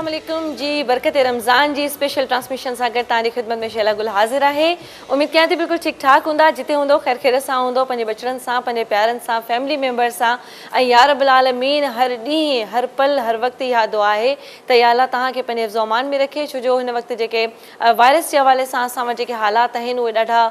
अस्सलाम वालेकुम जी। बरकत रमज़ान जी स्पेशल ट्रांसमिशन सां गॾु तव्हांजी ख़िदमत में शैला गुल हाज़िर आहे। उम्मीद कयां थी बिल्कुलु ठीकु ठाक हूंदा, जिते हूंदो ख़ैर ख़ैर सां हूंदो, पंहिंजे बचड़नि सां, पंहिंजे प्यारनि सां, फैमिली मेंबर्स सां। ऐं या रब्बुल आलमीन हर ॾींहुं हर पल हर वक़्तु इहा दुआ आहे त या अल्लाह तव्हांखे पंहिंजे हिफ़्ज़ो अमान में रखे। छो जो हिन वक़्तु जेके वायरस जे हवाले सां असां वटि जेके हालात आहिनि उहे ॾाढा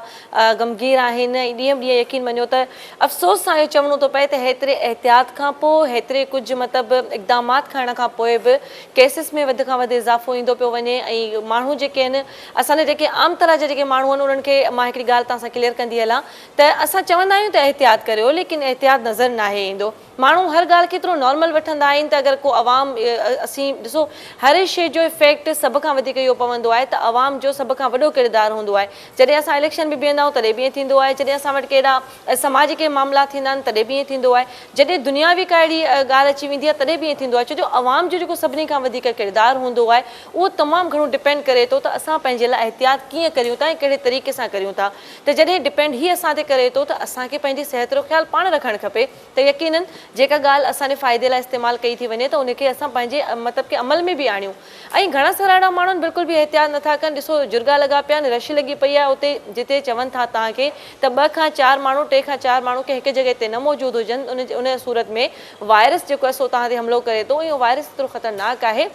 गमगीर आहिनि। ऐं ॾींहं ॾींहुं यकीन मञो त अफ़सोस सां इहो चवणो थो पए त हेतिरे एहतियात खां पोइ, हेतिरे कुझु मतिलबु इक़दामात खणण खां पोइ बि केसिस में वधि खां वधि इज़ाफ़ो ईंदो पियो वञे। ऐं माण्हू जेके आहिनि, असांजा जेके आम तरह जा जेके माण्हू आहिनि, उन्हनि खे मां हिकिड़ी ॻाल्हि तव्हां सां क्लियर कंदी हलां त असां चवंदा आहियूं त एहतियात करियो, लेकिन एहतियात नज़र न आहे ईंदो। माण्हू हर ॻाल्हि खे एतिरो नॉर्मल वठंदा आहिनि त अगरि को अवाम असीं ॾिसो हर शइ जो इफेक्ट सभ खां वधीक इहो पवंदो आहे त अवाम जो सभ खां वॾो किरदारु हूंदो आहे। जॾहिं असां इलेक्शन में बीहंदा आहियूं तॾहिं बि ईअं थींदो आहे, जॾहिं असां वटि कहिड़ा समाजी के मामला थींदा आहिनि तॾहिं बि ईअं थींदो आहे, जॾहिं दुनियावी का अहिड़ी ॻाल्हि अची वेंदी आहे तॾहिं बि ईअं थींदो आहे। छो जो अवाम जो जेको सभिनी खां वधीक किरदारु हूंदो आहे उहो तमामु घणो डिपेंड करे थो त असां पंहिंजे लाइ एहतियात कीअं करियूं था ऐं कहिड़े तरीक़े सां करियूं था। त जॾहिं डिपेंड ई असां ते करे थो त असांखे पंहिंजी सिहत जो ख़्यालु पाण रखणु खपे। त यकीनन जेका ॻाल्हि असांजे फ़ाइदे लाइ इस्तेमालु कई थी वञे त उनखे असां पंहिंजे मतिलबु कि अमल में बि आणियूं। ऐं घणा सारा अहिड़ा माण्हू बिल्कुलु बि एहतियात नथा कनि। ॾिसो जुर्गा लॻा पिया आहिनि, रश लॻी पई आहे उते जिते चवनि था तव्हांखे त 2 खां 4 माण्हू 3 खां 4 माण्हू के हिकु जॻह ते न मौजूदु हुजनि, उन सूरत में वायरस जेको आहे सो तव्हां ते हमलो करे थो। इहो वायरस एतिरो ख़तरनाक आहे,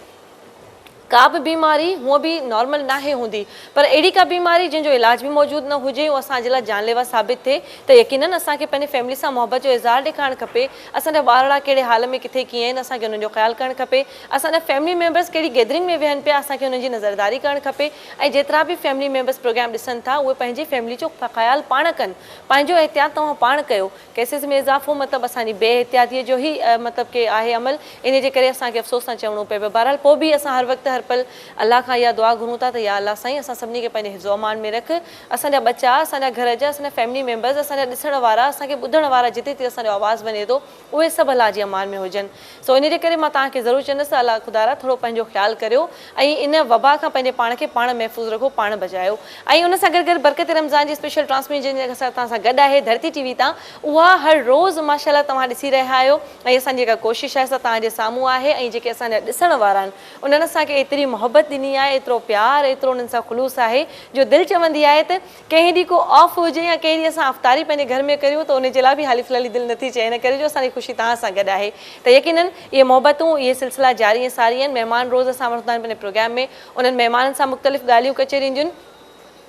का बि बीमारी हूअं बि नॉर्मल नाहे हूंदी, पर अहिड़ी का बीमारी जंहिंजो इलाज बि मौजूदु न हुजे, उहो असांजे लाइ जानलेवा साबित थिए त यकीनन असांखे पंहिंजे फैमिली सां मुहबत जो इज़हार ॾेखारणु खपे। असांजा ॿारड़ा कहिड़े हाल में किथे कीअं आहिनि, असांखे उन्हनि जो ख़्यालु करणु खपे। असांजा फैमिली मेंबर्स कहिड़ी गैदरिंग में वेहनि पिया, असांखे उन्हनि जी नज़रदारी करणु खपे। ऐं जेतिरा बि फैमिली मेंबर्स प्रोग्राम ॾिसनि था उहे पंहिंजी फैमिली जो ख़्यालु पाण कनि, पंहिंजो एहतियात तव्हां पाण कयो। केसिस में इज़ाफ़ो मतिलबु असांजी बेहतियातीअ जो ई मतिलबु कि आहे अमल, इन जे करे असांखे अफ़सोस सां चवणो पए पियो। बहरहाल पोइ बि असां हर वक़्तु हर पल अल्लाह खां इहा दुआ घुरूं था त या अल्लाह साईं असां सभिनी खे पंहिंजे हिफ़्ज़ो अमान में रख। असांजा बच्चा, असांजा घर जा, असांजा फैमिली मेंबर्स, असांजा ॾिसण वारा, असांखे ॿुधण वारा, जिते जिते असांजो आवाज़ु वञे थो उहे सभु अल्लाह जे अमान में हुजनि। सो इन जे करे मां तव्हांखे ज़रूरु चवंदसि त अल्लाह ख़ुदा थोरो पंहिंजो ख़्यालु करियो ऐं इन वबा खां पंहिंजे पाण खे पाण महफ़ूज़ रखो, पाण बचायो। ऐं उन सां गॾु गॾु बरकत रमज़ान जी स्पेशल ट्रांसमिशन असां तव्हां सां गॾु आहे धरती टीवी तां, उहा हर रोज़ु माशाअल्लाह तव्हां ॾिसी रहिया आहियो। ऐं असांजी जेका कोशिशि आहे सा तव्हांजे साम्हूं आहे। ऐं जेके असांजा ॾिसण वारा आहिनि उन्हनि असांखे एतिरी मोहबत ॾिनी आहे, एतिरो प्यारु, एतिरो उन्हनि सां ख़ुलूस आहे जो दिलि चवंदी आहे त कंहिं ॾींहुं को ऑफ हुजे या कंहिं ॾींहुं असां अफ़्तारी पंहिंजे घर में करियूं त उनजे लाइ बि हाली फ़िलहाल दिलि नथी चए, इन करे जो असांजी ख़ुशी तव्हां सां गॾु आहे। त यकीनन इहे मोहबतूं, इहे सिलसिला जारी ऐं सारी आहिनि। महिमान रोज़ असां वठंदा आहिनि पंहिंजे प्रोग्राम में, उन्हनि महिमाननि सां मुख़्तलिफ़ ॻाल्हियूं कचेरियूं जूं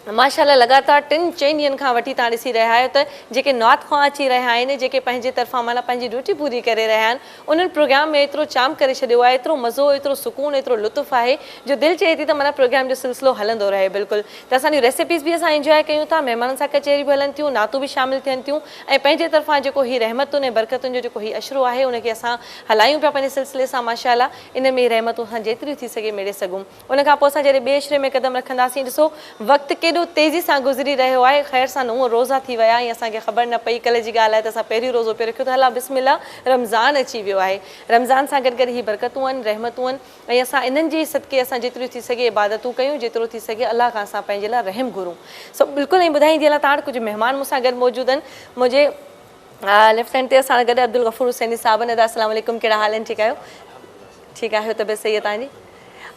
माशाअल्लाह लगातार 3-4 ॾींहंनि खां वठी तव्हां ॾिसी रहिया आहियो त जेके नॉर्थ खां अची रहिया आहिनि, जेके पंहिंजे तरफ़ां माना पंहिंजी ड्यूटी पूरी करे रहिया आहिनि, उन्हनि प्रोग्राम में एतिरो चाम करे छॾियो आहे, एतिरो मज़ो, एतिरो सुकून, एतिरो लुत्फ़ आहे जो दिलि चए थी त माना प्रोग्राम जो सिलसिलो हलंदो रहे। बिल्कुलु त असांजी रेसिपीज़ बि असां इंजॉय कयूं था, महिमाननि सां कचेरी बि हलनि थियूं, नातूं बि शामिलु थियनि थियूं ऐं पंहिंजे तरफ़ां जेको ही रहमतुनि ऐं बरकतुनि जो जेको ही अशरो आहे उनखे असां हलायूं पिया पंहिंजे सिलसिले सां। माशाअल्लाह इन में रहमतूं असां जेतिरियूं थी सघे मेड़े सघूं। उनखां पोइ असां जॾहिं ॿिए अशरे में क़दम रखंदासीं, ॾिसो वक़्तु केॾो तेज़ी सां गुज़री रहियो आहे। ख़ैर सां न उहो रोज़ा थी विया ऐं असांखे ख़बर न पई। कल्ह जी ॻाल्हि आहे त असां पहिरीं रोज़ो पियो रखियो त हला बिस्मिल्लाह रमज़ान अची वियो आहे। रमज़ान सां गॾु गॾु ही बरकतूं आहिनि, रहमतूं आहिनि ऐं असां इन्हनि जी सदके असां जेतिरियूं थी सघे इबादतूं कयूं, जेतिरो थी सघे अल्लाह खां असां पंहिंजे लाइ रहम घुरूं। सो बिल्कुलु ऐं ॿुधाईंदी हलां तव्हां वटि कुझु महिमान मूंसां गॾु मौजूदु आहिनि। मुंहिंजे लेफ्ट हैंड ते असां गॾु अब्दुल गफ़ूर हुसैनी साहब आहिनि। अस्सलाम वालेकुम, कहिड़ा हाल आहिनि? ठीकु आहियो? ठीकु आहियो? तबियत सही आहे तव्हांजी?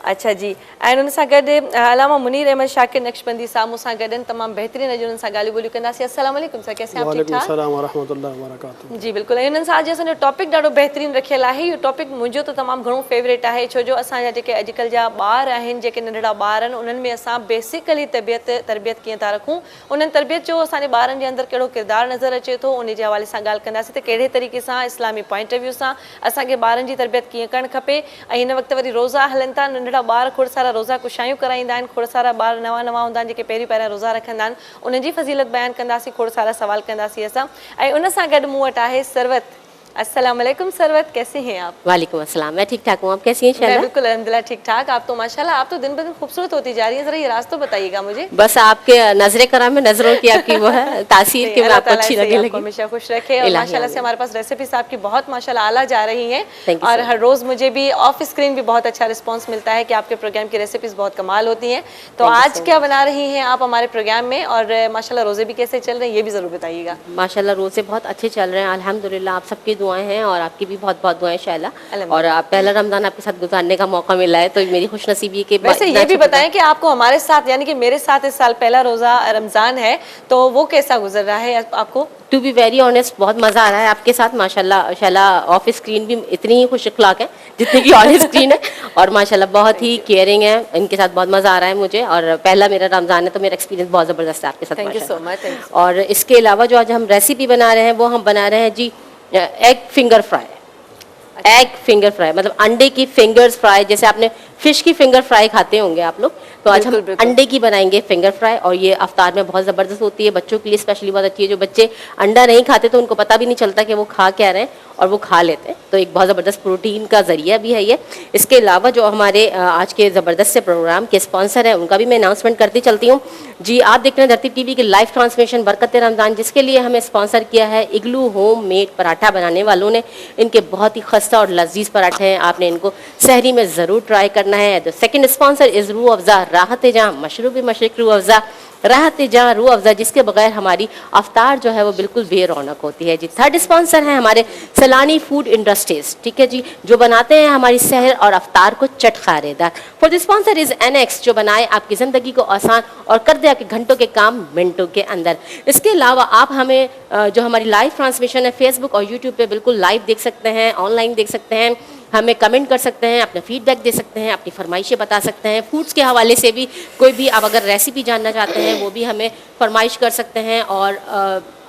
अच्छा जी। ऐं हुन सां गॾु अलामा मुनीर अहमद शाकिर नक्शबंदी साहब मूंसां गॾु आहिनि। तमामु बहितरीनु अॼु हुननि सां ॻाल्हियूं ॿोलियूं कंदासीं। अस्सलाम वालेकुम सर, कैसे आप? ठीक ठाक? वालेकुम व रहमतुल्लाहि व बरकातहू। जी बिल्कुलु। ऐं हुननि सां अॼु असांजो टॉपिक ॾाढो बहितरीनु रखियलु आहे। इहो टॉपिक मुंहिंजो त तमामु घणो फेवरेट आहे, छो जो असांजा जेके अॼुकल्ह जा ॿार आहिनि, जेके नंढड़ा ॿार आहिनि, उन्हनि में असां बेसिकली तरबियत कीअं था रखूं, उन्हनि तरबियत जो असांजे ॿारनि जे अंदरि कहिड़ो किरदारु नज़र अचे थो, उन जे हवाले सां ॻाल्हि कंदासीं त कहिड़े तरीक़े सां इस्लामी पॉइंट ऑफ व्यू सां असांखे ॿारनि जी तरबियत कीअं करणु खपे। ऐं हिन वक़्तु वरी रोज़ा हलनि था, नंढड़ा ॿार खोड़ सारा रोज़ा कुशायूं कराईंदा आहिनि, खोड़ सारा ॿार नवां हूंदा आहिनि जेके पहिरियों रोज़ा रखंदा आहिनि, उन्हनि जी फज़ीलत बयानु कंदासीं, खोड़ सारा सवाल कंदासीं असां। ऐं उन सां गॾु मूं वटि आहे सरवत। अस्सलाम वालेकुम सरवत, कैसे हैं आप? वालेकुम अस्सलाम, मैं ठीक ठाक हूँ, आप कैसी हैं? मैं बिल्कुल अल्हम्दुलिल्लाह ठीक ठाक। आप तो माशाल्लाह आप तो दिन ब दिन खूबसूरत होती जा रही है, जरा ये राज तो बताइएगा मुझे। बस आपके नजरे कराम में नजरों की आपकी वो है तासीर कि मैं आपको अच्छी लगे लगी। हमेशा खुश रखे। और माशाल्लाह से हमारे पास रेसिपीज आपकी बहुत माशाल्लाह आला जा रही हैं और हर रोज मुझे भी ऑफ स्क्रीन भी बहुत अच्छा रिस्पॉन्स मिलता है कि आपके प्रोग्राम की रेसिपीज बहुत कमाल होती हैं। तो आज क्या बना रही हैं आप हमारे प्रोग्राम में, और माशाल्लाह रोजे भी कैसे चल रहे हैं ये भी जरूर बताइएगा। माशाल्लाह रोजे बहुत अच्छे चल रहे हैं अल्हम्दुलिल्लाह, आप सबकी दुआएं हैं और आपकी भी बहुत बहुत दुआएं इंशाल्लाह। और पहला रमज़ान आपके साथ गुजारने का मौका मिला है तो मेरी खुशनसीबी के। वैसे ये भी बताएं कि आपको हमारे साथ यानी कि मेरे साथ इस साल पहला रोज़ा रमज़ान है, तो वो कैसा गुजर रहा है आपको? टू बी वेरी ऑनेस्ट बहुत मज़ा आ रहा है आपके साथ माशाल्लाह। ऑफ स्क्रीन भी इतनी ही खुश अखलाक है जितनी की ऑन स्क्रीन है, और माशाल्लाह बहुत ही केयरिंग है। इनके साथ बहुत मज़ा आ रहा है मुझे, और पहला मेरा रमज़ान है तो मेरा एक्सपीरियंस बहुत ज़बरदस्त है आपके साथ। Thank you so much. और इसके अलावा जो आज हम रेसिपी बना रहे हैं वो हम बना रहे हैं जी egg finger fry. Egg finger fry मतलब अंडे की फिंगर्स फ्राई, जैसे आपने फिश की फिंगर फ्राई खाते होंगे आप लोग, तो आज हम अंडे की बनाएंगे फिंगर फ्राई। और ये अफ्तार में बहुत ज़बरदस्त होती है, बच्चों के लिए स्पेशली बहुत अच्छी है। जो बच्चे अंडा नहीं खाते तो उनको पता भी नहीं चलता कि वो खा क्या रहे हैं, और वो खा लेते हैं, तो एक बहुत ज़बरदस्त प्रोटीन का ज़रिया भी है ये। इसके अलावा जो हमारे आज के ज़बरदस्त से प्रोग्राम के स्पॉन्सर हैं उनका भी मैं अनाउंसमेंट करती चलती हूँ जी। आप देख रहे हैं धरती टीवी की लाइव ट्रांसमिशन बरकत रमज़ान, जिसके लिए हमें स्पॉन्सर किया है इग्लू होम मेड पराठा बनाने वालों ने। इनके बहुत ही खस्ता और लजीज पराठे हैं, आपने इनको सहरी में ज़रूर ट्राई करना है। The second sponsor is Rooh Afza राहत जहाँ मशरूब मशरक रूह अफ़ज़ा राहत जहाँ रूह अफ़ज़ा, जिसके बगैर हमारी अफ्तार जो है वो बिल्कुल बेरौनक होती है जी। थर्ड स्पॉन्सर हैं हमारे सलानी फूड इंडस्ट्रीज, ठीक है जी, जो बनाते हैं हमारी सहर और अफ्तार को चटखारेदार। फोर्थ स्पॉन्सर इज़ एनएक्स, जो बनाए आपकी ज़िंदगी को आसान और कर दे आपके घंटों के काम मिनटों के अंदर। इसके अलावा आप हमें जो हमारी लाइव ट्रांसमिशन है फेसबुक और यूट्यूब पे बिल्कुल लाइव देख सकते हैं, ऑनलाइन देख सकते हैं, हमें कमेंट कर सकते हैं, अपना फीडबैक दे सकते हैं, अपनी फरमाइशें बता सकते हैं। फूड्स के हवाले से भी कोई भी आप अगर रेसिपी जानना चाहते हैं वो भी हमें फरमाइश कर सकते हैं, और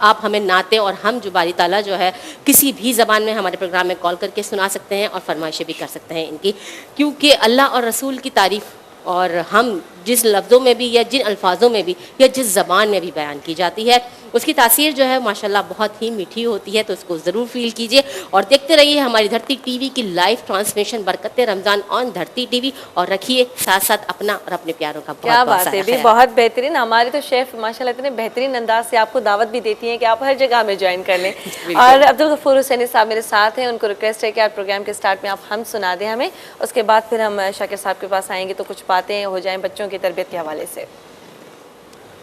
आप हमें नाते और हम जो बारी ताला जो है किसी भी ज़बान में हमारे प्रोग्राम में कॉल करके सुना सकते हैं और फरमाइशें भी कर सकते हैं इनकी, क्योंकि अल्लाह और रसूल की तारीफ़ और हम जिस लफ्ज़ों में भी या जिन अल्फाजों में भी या जिस ज़बान में भी बयान की जाती है उसकी तासीर जो है माशाल्लाह बहुत ही मीठी होती है, तो उसको ज़रूर फील कीजिए और देखते रहिए हमारी धरती टीवी की लाइव ट्रांसमिशन बरकत रमज़ान ऑन धरती टीवी, और रखिए साथ साथ अपना और अपने प्यारों का बहुत क्या बात है भी, बहुत बेहतरीन। हमारे तो शेफ़ माशाल्लाह इतने बेहतरीन अंदाज से आपको दावत भी देती हैं कि आप हर जगह में ज्वाइन कर लें। और अब्दुल गफूर हुसैनी साहब मेरे साथ हैं, उनको रिक्वेस्ट है कि आप प्रोग्राम के स्टार्ट में आप हम सुना दें हमें, उसके बाद फिर हम शाकिर साहब के पास आएंगे तो कुछ बातें हो जाएं बच्चों की तरबियत के हवाले से।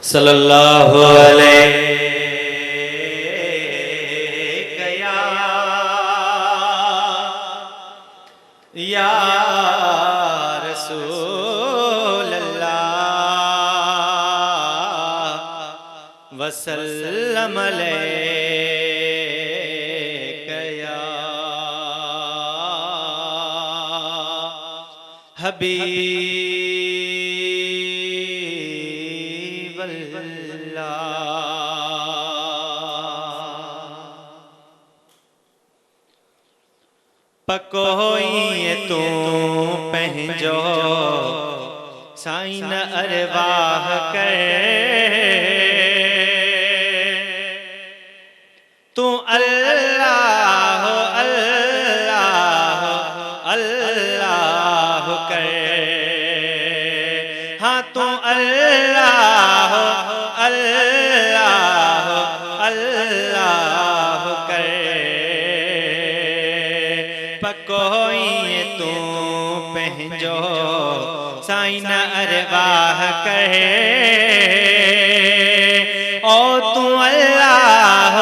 सल्लल्लाहु अलैहि या रसूल अल्लाह वसल्लम अलैका या हबीब पकोई तू पहजो साइन अरवाह कर तू अल्लाह अल्लाह अल्लाह कर, हाँ तू अल्लाह अल्लाह अल्लाह कर। पकोई तू पहजो साइन अरवाह कहे ओ तू अल्लाह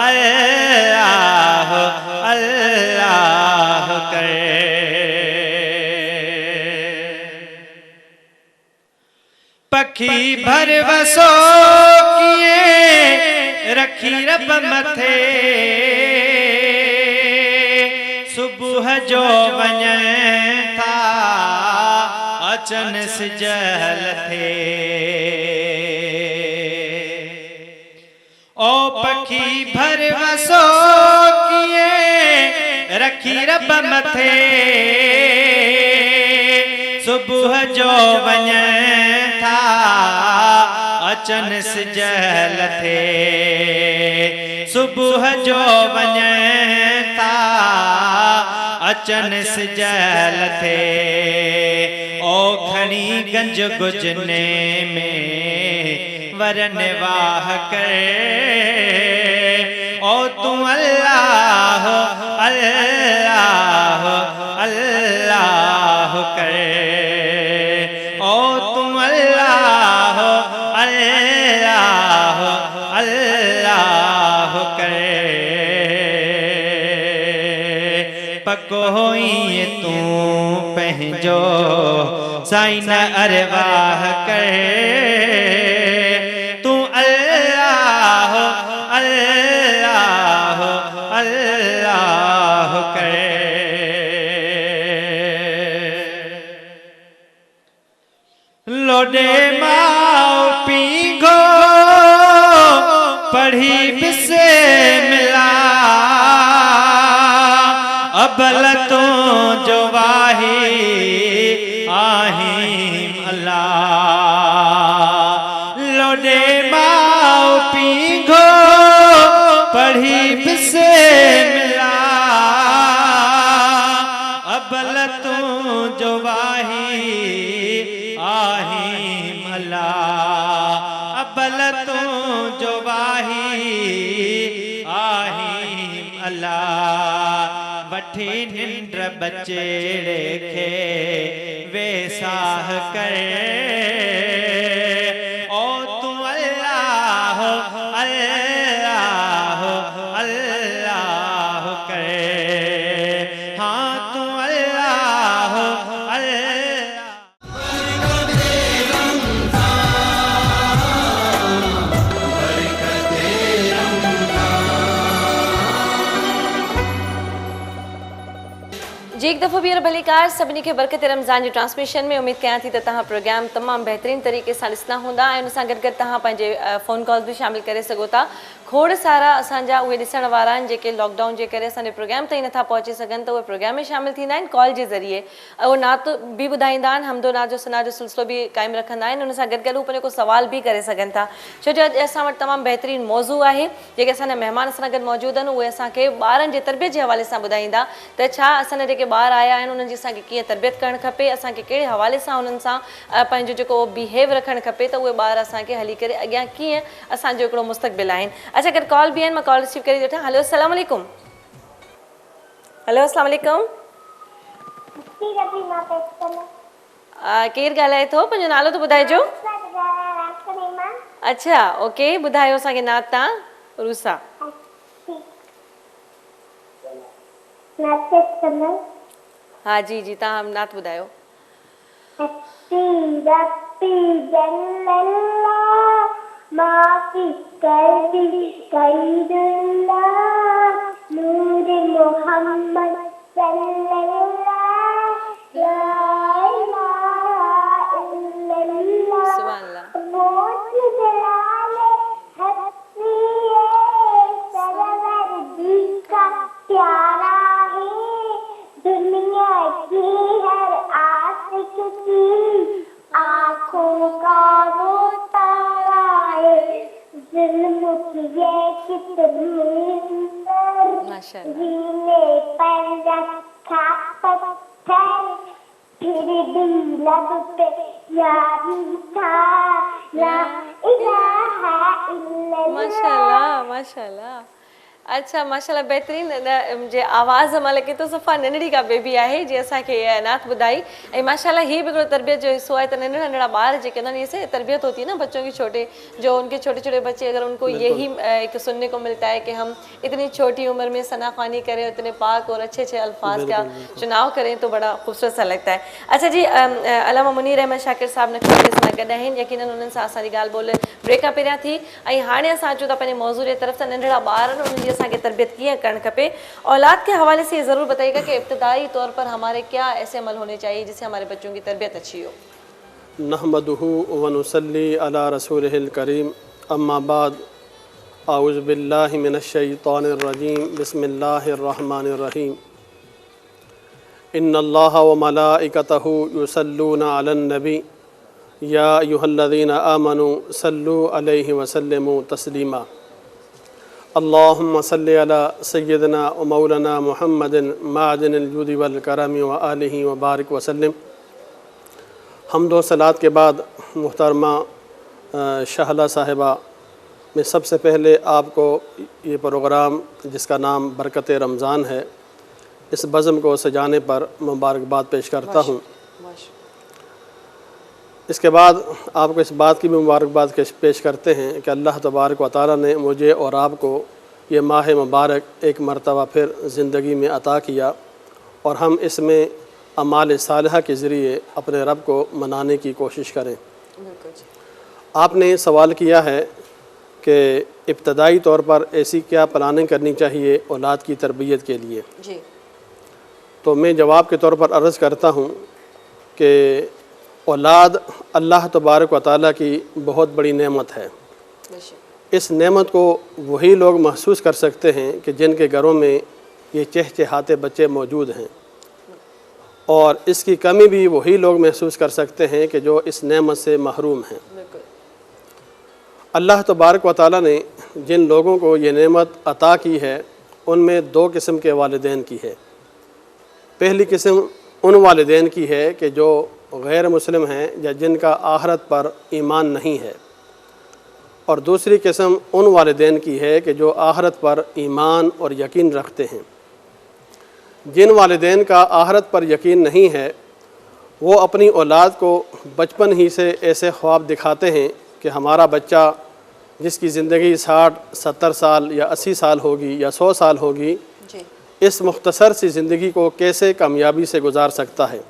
अल्लाह अल्लाह करे। पखी भर वसो किए रखी रब मथे सुबह जो वञे था अचन सिजल थे ओ पखी भर वसो किए रखी रब मथे सुबह जो वञे था अचन सिजल थे सुबह जो वञे था अचन सिजल थे ओ खणी गंज गुजने में वरन वाह करे ओ तू अल्लाह अल्लाह अल्लाह करे ओ तू अल्लाह अल्लाह अल्लाह करे। कोई तू पंहिंजो साईं न अरवाह कर तू अल्लाह अल्लाह अल्लाह कर लोडे माओ पीघो पढ़ी बिसे मिला अबल तो जो वाही आहीम अल्लाह लोडे माओ पीघो पढ़ी बिसे मिला अबल तो जो वाही आहीम अल्लाह अबल तो जो वाही आहीम अल्लाह वठी निंड बचेड़े खे वेसाह कर ओ तू अल्लाह अल्लाह अल्लाह कर हाँ तू अल्लाह अल्लाह जी एक दफ़ो ॿीहर भलीकार सभिनी खे बरकत रमज़ान जी ट्रांसमिशन में उम्मीद कयां थी त तव्हां प्रोग्राम तमामु बहितरीन तरीक़े सां ॾिसंदा हूंदा ऐं उन सां गॾु गॾु तव्हां पंहिंजे फ़ोन कॉल्स बि शामिल करे सघो था खोड़ सारा असांजा उहे ॾिसण वारा आहिनि जेके लॉकडाउन जे करे असांजे प्रोग्राम ताईं नथा पहुची सघनि त उहे प्रोग्राम में शामिल थींदा आहिनि कॉल जे ज़रिए उहो नात बि ॿुधाईंदा आहिनि हमदो नात जो सना जो सिलसिलो बि क़ाइमु रखंदा आहिनि उन सां गॾु गॾु हू पंहिंजो को सुवाल बि करे सघनि था छो जो अॼु असां वटि तमामु बहितरीनु मौज़ू आहे जेके असांजा महिमान असां गॾु मौजूदु आहिनि उहे असांखे ॿारनि जे तरबियत जे हवाले सां ॿुधाईंदा त छा असांजा जेके ॿार आया आहिनि उन्हनि जी असांखे कीअं तरबियत करणु खपे असांखे कहिड़े हवाले सां उन्हनि सां पंहिंजो जेको बिहेव रखणु खपे त उहे ॿार असांखे हली करे अॻियां कीअं असांजो हिकिड़ो मुस्तक़बिल आहिनि अच्छा गॾु कॉल बि आहिनि मां कॉल रिसीव करे वठां हलो अस्सलाम वालेकुम हलो अस्सलाम वालेकुम केरु ॻाल्हाए थो पंहिंजो नालो त ॿुधाइजो अच्छा ओके ॿुधायो असांखे नात तव्हां रूसा हाँ जी जी तव्हां नात ॿुधायो माफी कल्बी कैदुल्लाह नूर मोहम्मद सल्लल्लाह ला इलाहा इल्लल्लाह सुभान अल्लाह मौत जलाले हस्तिए सरवर दी का प्यारा है दुनिया की हर आशिक की आँखों का वो तारा है जुल्म किए कितने माशाअल्लाह जीने पर रखा पत्थर फिर भी लब पे यारी था ला इलाहा इल्लल्लाह माशाअल्लाह माशाअल्लाह अच्छा माशाअल्लाह बहितरीन जे आवाज़ मां लॻे थो सफ़ा नंढड़ी का बेबी आहे जे असांखे नात ॿुधाई ऐं माशाअल्लाह हीअ बि हिकिड़ो तरबियत जो हिसो आहे त नंढड़ा नंढड़ा ॿार जेके उन्हनि से तरबियत होती है ना बच्चों की छोटे जो उनके छोटे छोटे बच्चे अगर उनको यही एक सुनने को मिलता है कि हम इतनी छोटी उम्र में सना ख्वानी करें इतने पाक और अच्छे अच्छे अल्फाज का चुनाव करें तो बड़ा खूबसूरत सा लगता है अच्छा जी अलामा मुनीर अहमद शाकिर साहब न सां गॾु आहिनि यकीनन उन्हनि सां असांजी ॻाल्हि ॿोल ब्रेक खां पहिरियां थी ऐं हाणे असां अचूं था पंहिंजे मौज़ू जे तरफ़ त नंढड़ा ॿार उन्हनि जी असांखे तरबियत कीअं करणु खपे औलाद के हवाले से ये ज़रूर बताइएगा कि इब्तदाई तौर पर हमारे क्या ऐसे अमल होने चाहिए जिससे हमारे बच्चों की तरबियत अच्छी हो नहमदुहु व नुसल्ली अला रसूलिहिल करीम अम्मा बाद आऊज़ु बिल्लाहि मिनश शैतानिर रजीम बिस्मिल्लाहिर रहमानिर रहीम इन्नल्लाह व मलाइकतहु युसल्लूना अलन नबी या अय्युहल्लज़ीना आमनु सल्लु अलैहि व सल्लिमू तस्लीमा अल्लाहुम्मा सल्लि अला सय्यिदना व मौलाना मुहम्मदिन मादिनिल जुदी वल करमी व आलिहि व बारिक व सल्लिम हम्द व सलात के बाद मुहतरमा शाहला साहिबा मैं सबसे पहले आपको ये प्रोग्राम जिसका नाम बरकत रमज़ान है इस बज़म को सजाने पर मुबारकबाद पेश करता हूँ। इसके बाद आपको इस बात की भी मुबारकबाद पेश करते हैं कि अल्लाह तबारक व तआला ने मुझे और आपको ये माह मुबारक एक मरतबा फिर ज़िंदगी में अता किया और हम इसमें अमाल सालिहा के ज़रिए अपने रब को मनाने की कोशिश करें। आपने सवाल किया है कि इब्तदाई तौर पर ऐसी क्या प्लानिंग करनी चाहिए औलाद की तरबियत के लिए जी। तो मैं जवाब के तौर पर अर्ज़ करता हूँ कि औलाद अल्लाह तबारक व तआला की बहुत बड़ी नेमत है। इस नेमत को वही लोग महसूस कर सकते हैं कि जिनके घरों में ये चहचहाते बच्चे मौजूद हैं, और इसकी कमी भी वही लोग महसूस कर सकते हैं कि जो इस नेमत से महरूम हैं। अल्लाह तबारक व तआला ने जिन लोगों को ये नेमत अता की है उनमें दो किस्म के वालिदैन की है। पहली किस्म उन वालिदैन की है कि जो गैर मुस्लिम हैं या जिनका आखिरत पर ईमान नहीं है, और दूसरी किस्म उन वालिदैन की है कि जो आखिरत पर ईमान और यकीन रखते हैं। जिन वालिदैन का आखिरत पर यकीन नहीं है वो अपनी औलाद को बचपन ही से ऐसे ख्वाब दिखाते हैं कि हमारा बच्चा जिसकी ज़िंदगी 60-70 साल या 80 साल होगी या 100 साल होगी जी। इस मुख्तसर सी ज़िंदगी को कैसे कामयाबी से गुजार सकता है।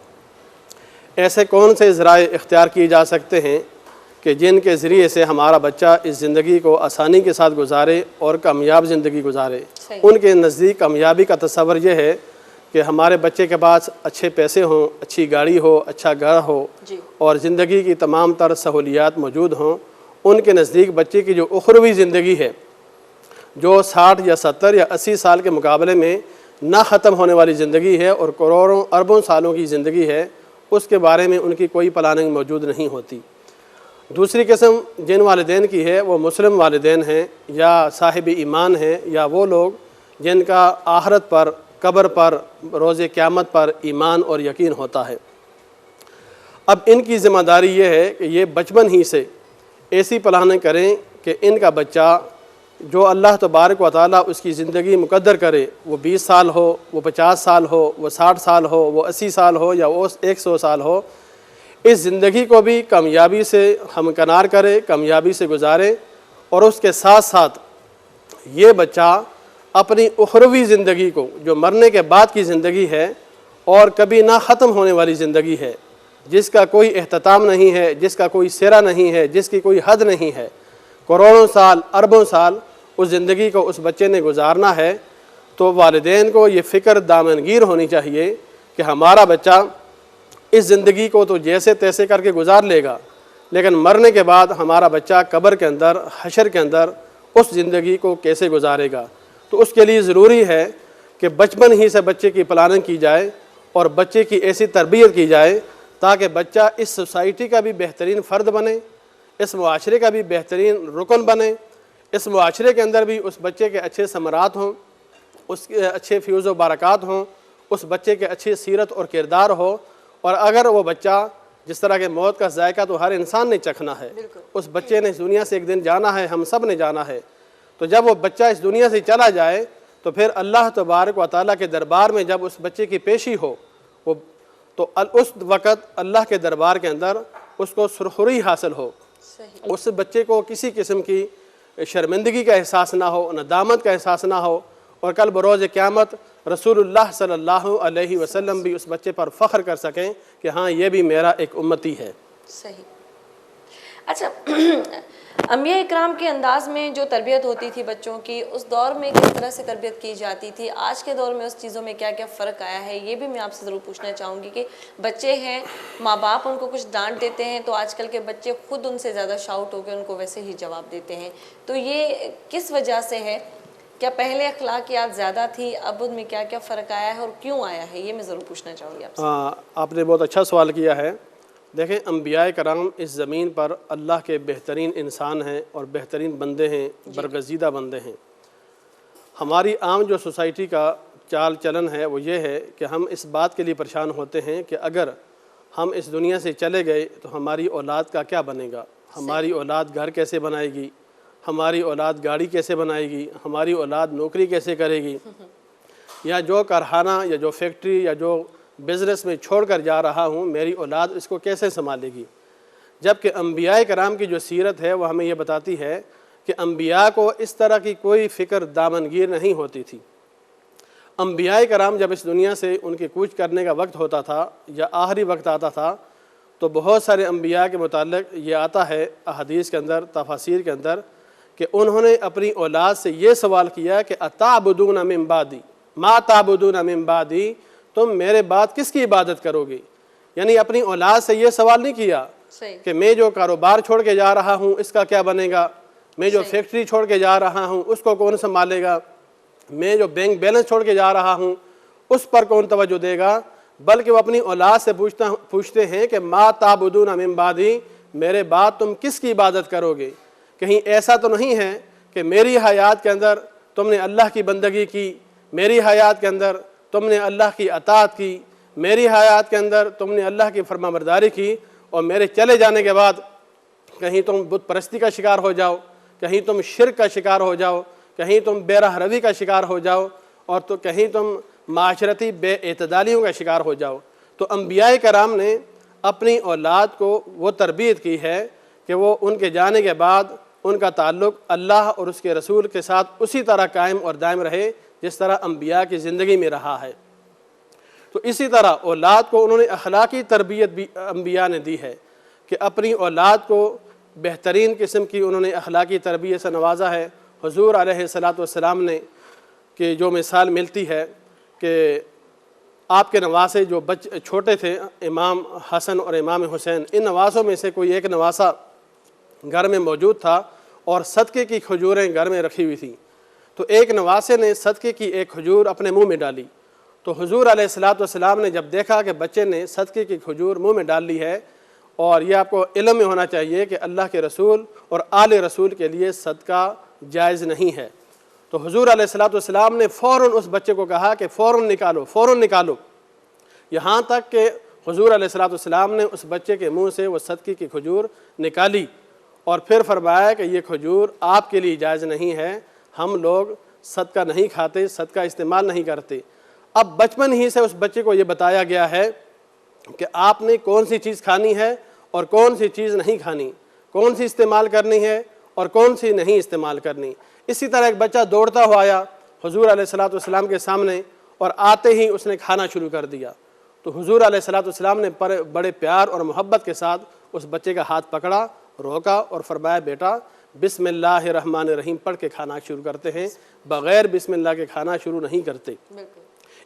ऐसे कौन से ज़राए इख्तियार किए जा सकते हैं कि जिनके ज़रिए से हमारा बच्चा इस ज़िंदगी को आसानी के साथ गुजारे और कामयाब ज़िंदगी गुजारे। उनके नज़दीक कामयाबी का तस्वर यह है कि हमारे बच्चे के पास अच्छे पैसे हों, अच्छी गाड़ी हो, अच्छा घर हो और ज़िंदगी की तमाम तर सहूलियात मौजूद हों। उनके नज़दीक बच्चे की जो उखरवी ज़िंदगी है, जो 60 या 70 या 80 साल के मुकाबले में ना ख़त्म होने वाली ज़िंदगी है और करोड़ों अरबों सालों की ज़िंदगी है, उसके बारे में उनकी कोई प्लानिंग मौजूद नहीं होती। दूसरी किस्म जिन वालिदैन की है वो मुस्लिम वालिदैन हैं या साहिब ईमान हैं या वो लोग जिनका आखिरत पर, कब्र पर, रोज़े क़यामत पर ईमान और यकीन होता है। अब इनकी ज़िम्मेदारी ये है कि ये बचपन ही से ऐसी प्लानिंग करें कि इनका बच्चा जो अल्लाह तबारक व तआला उसकी ज़िंदगी मुक़द्दर करे, वो 20 साल हो, वो 50 साल हो, वो 60 साल हो, वो 80 साल हो या वो 100 साल हो, इस ज़िंदगी को भी कामयाबी से हमकनार करे, कामयाबी से गुजारे। और उसके साथ साथ ये बच्चा अपनी उखरवी ज़िंदगी को, जो मरने के बाद की ज़िंदगी है और कभी ना ख़त्म होने वाली ज़िंदगी है, जिसका कोई एहतताम नहीं है, जिसका कोई सिरा नहीं है, जिसकी कोई हद नहीं है, करोड़ों साल, अरबों साल उस ज़िंदगी को उस बच्चे ने गुजारना है, तो वालिदैन को ये फ़िक्र दामनगीर होनी चाहिए कि हमारा बच्चा इस ज़िंदगी को तो जैसे तैसे करके गुजार लेगा, लेकिन मरने के बाद हमारा बच्चा कब्र के अंदर, हशर के अंदर उस ज़िंदगी को कैसे गुजारेगा। तो उसके लिए ज़रूरी है कि बचपन ही से बच्चे की प्लानिंग की जाए और बच्चे की ऐसी तरबियत की जाए ताकि बच्चा इस सोसाइटी का भी बेहतरीन फ़र्द बने, इस मुआशरे का भी बेहतरीन रुकन बने, इस मुआशरे के अंदर भी उस बच्चे के अच्छे समरात हों, उसके अच्छे फ्यूज़ व बरक़ात हों, उस बच्चे के अच्छी सीरत और किरदार हो। और अगर वो बच्चा, जिस तरह के मौत का जायका तो हर इंसान ने चखना है, उस बच्चे ने इस दुनिया से एक दिन जाना है, हम सब ने जाना है, तो जब वो बच्चा इस दुनिया से चला जाए तो फिर अल्लाह तबारक व तआला के दरबार में जब उस बच्चे की पेशी हो वो, तो उस वक़्त अल्लाह के दरबार के अंदर उसको सुरखुरी हासिल हो, उस बच्चे को किसी किस्म की शर्मिंदगी का एहसास ना हो, नदामत का एहसास ना हो, और कल बरोज़ क़यामत रसूलुल्लाह सल्लल्लाहु अलैहि वसल्लम भी उस बच्चे पर फ़ख्र कर सकें कि हाँ, ये भी मेरा एक उम्मती है। सही। अच्छा, अंबिया इकराम के अंदाज में जो तरबियत होती थी बच्चों की, उस दौर में किस तरह से तरबियत की जाती थी, आज के दौर में उस चीज़ों में क्या क्या फ़र्क आया है, ये भी मैं आपसे ज़रूर पूछना चाहूँगी कि बच्चे हैं, माँ बाप उनको कुछ डांट देते हैं तो आजकल के बच्चे खुद उनसे ज़्यादा शाउट होकर उनको वैसे ही जवाब देते हैं, तो ये किस वजह से है? क्या पहले अखलाकियात ज़्यादा थी, अब उनमें क्या क्या फ़र्क आया है और क्यों आया है, ये मैं ज़रूर पूछना चाहूँगी आपसे। आपने बहुत अच्छा सवाल किया है। देखें, अंबिया कराम इस ज़मीन पर अल्लाह के बेहतरीन इंसान हैं और बेहतरीन बंदे हैं, बरगज़ीदा बंदे हैं। हमारी आम जो सोसाइटी का चाल चलन है वो ये है कि हम इस बात के लिए परेशान होते हैं कि अगर हम इस दुनिया से चले गए तो हमारी औलाद का क्या बनेगा, हमारी औलाद घर कैसे बनाएगी, हमारी औलाद गाड़ी कैसे बनाएगी, हमारी औलाद नौकरी कैसे करेगी, या जो कारखाना या जो फैक्ट्री या जो बिज़नेस में छोड़ कर जा रहा हूँ मेरी औलाद इसको कैसे संभालेगी। जबकि अंबिया कराम की जो सीरत है वह हमें ये बताती है कि अंबिया को इस तरह की कोई फ़िक्र दामनगीर नहीं होती थी। अंबियाए कराम जब इस दुनिया से उनके कूच करने का वक्त होता था या आखिरी वक्त आता था, तो बहुत सारे अंबिया के मुताल्लिक ये आता है अहदीस के अंदर, तफासीर के अंदर, कि उन्होंने अपनी औलाद से ये सवाल किया कि अताबुदून मिन बादी मा ताबुदून मिन बादी, तुम मेरे बाद किसकी इबादत करोगे। यानी अपनी औलाद से ये सवाल नहीं किया कि मैं जो कारोबार छोड़ के जा रहा हूँ इसका क्या बनेगा, मैं जो फैक्ट्री छोड़ के जा रहा हूँ उसको कौन संभालेगा, मैं जो बैंक बैलेंस छोड़ के जा रहा हूँ उस पर कौन तवज्जो देगा, बल्कि वो अपनी औलाद से पूछते हैं कि मा ताबुदून मिन बादी, मेरे बाद तुम किसकी इबादत करोगे। कहीं ऐसा तो नहीं है कि मेरी हयात के अंदर तुमने अल्लाह की बंदगी की, मेरी हयात के अंदर तुमने अल्लाह की अताअत की, मेरी हयात के अंदर तुमने अल्लाह की फरमाबरदारी की, और मेरे चले जाने के बाद कहीं तुम बुत परस्ती का शिकार हो जाओ, कहीं तुम शिर्क का शिकार हो जाओ, कहीं तुम बेराह रवी का शिकार हो जाओ, और तो कहीं तुम माशरती बेएतदालियों का शिकार हो जाओ। तो अंबियाए कराम ने अपनी औलाद को वो तरबियत की है कि वो उनके जाने के बाद उनका ताल्लुक़ अल्लाह और उसके रसूल के साथ उसी तरह कायम और दायम रहे जिस तरह अंबिया की ज़िंदगी में रहा है। तो इसी तरह औलाद को उन्होंने अखलाकी तरबियत भी अंबिया ने दी है कि अपनी औलाद को बेहतरीन किस्म की उन्होंने अखलाकी तरबियत से नवाजा है। हुज़ूर अलैहिस्सलातु वस्सलाम ने कि जो मिसाल मिलती है कि आपके नवासे जो छोटे थे, इमाम हसन और इमाम हुसैन, इन नवासों में से कोई एक नवासा घर में मौजूद था और सदक़े की खजूरें घर में रखी हुई थी। तो एक नवासे ने सदक़े की एक खजूर अपने मुंह में डाली। तो हुज़ूर अलैहिस्सलातु वस्सलाम ने जब देखा कि बच्चे ने सदक़े की खजूर मुंह में डाल ली है, और यह आपको इल्म में होना चाहिए कि अल्लाह के रसूल और आले रसूल के लिए सदका जायज़ नहीं है, तो हुज़ूर अलैहिस्सलातु वस्सलाम ने फ़ौरन उस बच्चे को कहा कि फ़ौरन निकालो, फ़ौरन निकालो। यहाँ तक कि हुज़ूर अलैहिस्सलातु वस्सलाम ने उस बच्चे के मुंह से वो सदक़े की खजूर निकाली और फिर फरमाया कि ये खजूर आपके लिए जायज़ नहीं है, हम लोग सदका नहीं खाते, सदका इस्तेमाल नहीं करते। अब बचपन ही से उस बच्चे को ये बताया गया है कि आपने कौन सी चीज़ खानी है और कौन सी चीज़ नहीं खानी, कौन सी इस्तेमाल करनी है और कौन सी नहीं इस्तेमाल करनी। इसी तरह एक बच्चा दौड़ता हुआ आया हुज़ूर अलैहिस्सलातु वस्सलाम के सामने और आते ही उसने खाना शुरू कर दिया। तो हुज़ूर अलैहिस्सलातु वस्सलाम ने बड़े प्यार और मोहब्बत के साथ उस बच्चे का हाथ पकड़ा, रोका और फरमाया, बेटा बिस्मिल्लाहिर्रहमानिर्रहीम पढ़ के खाना शुरू करते हैं, बग़ैर बिस्मिल्लाह के खाना शुरू नहीं करते।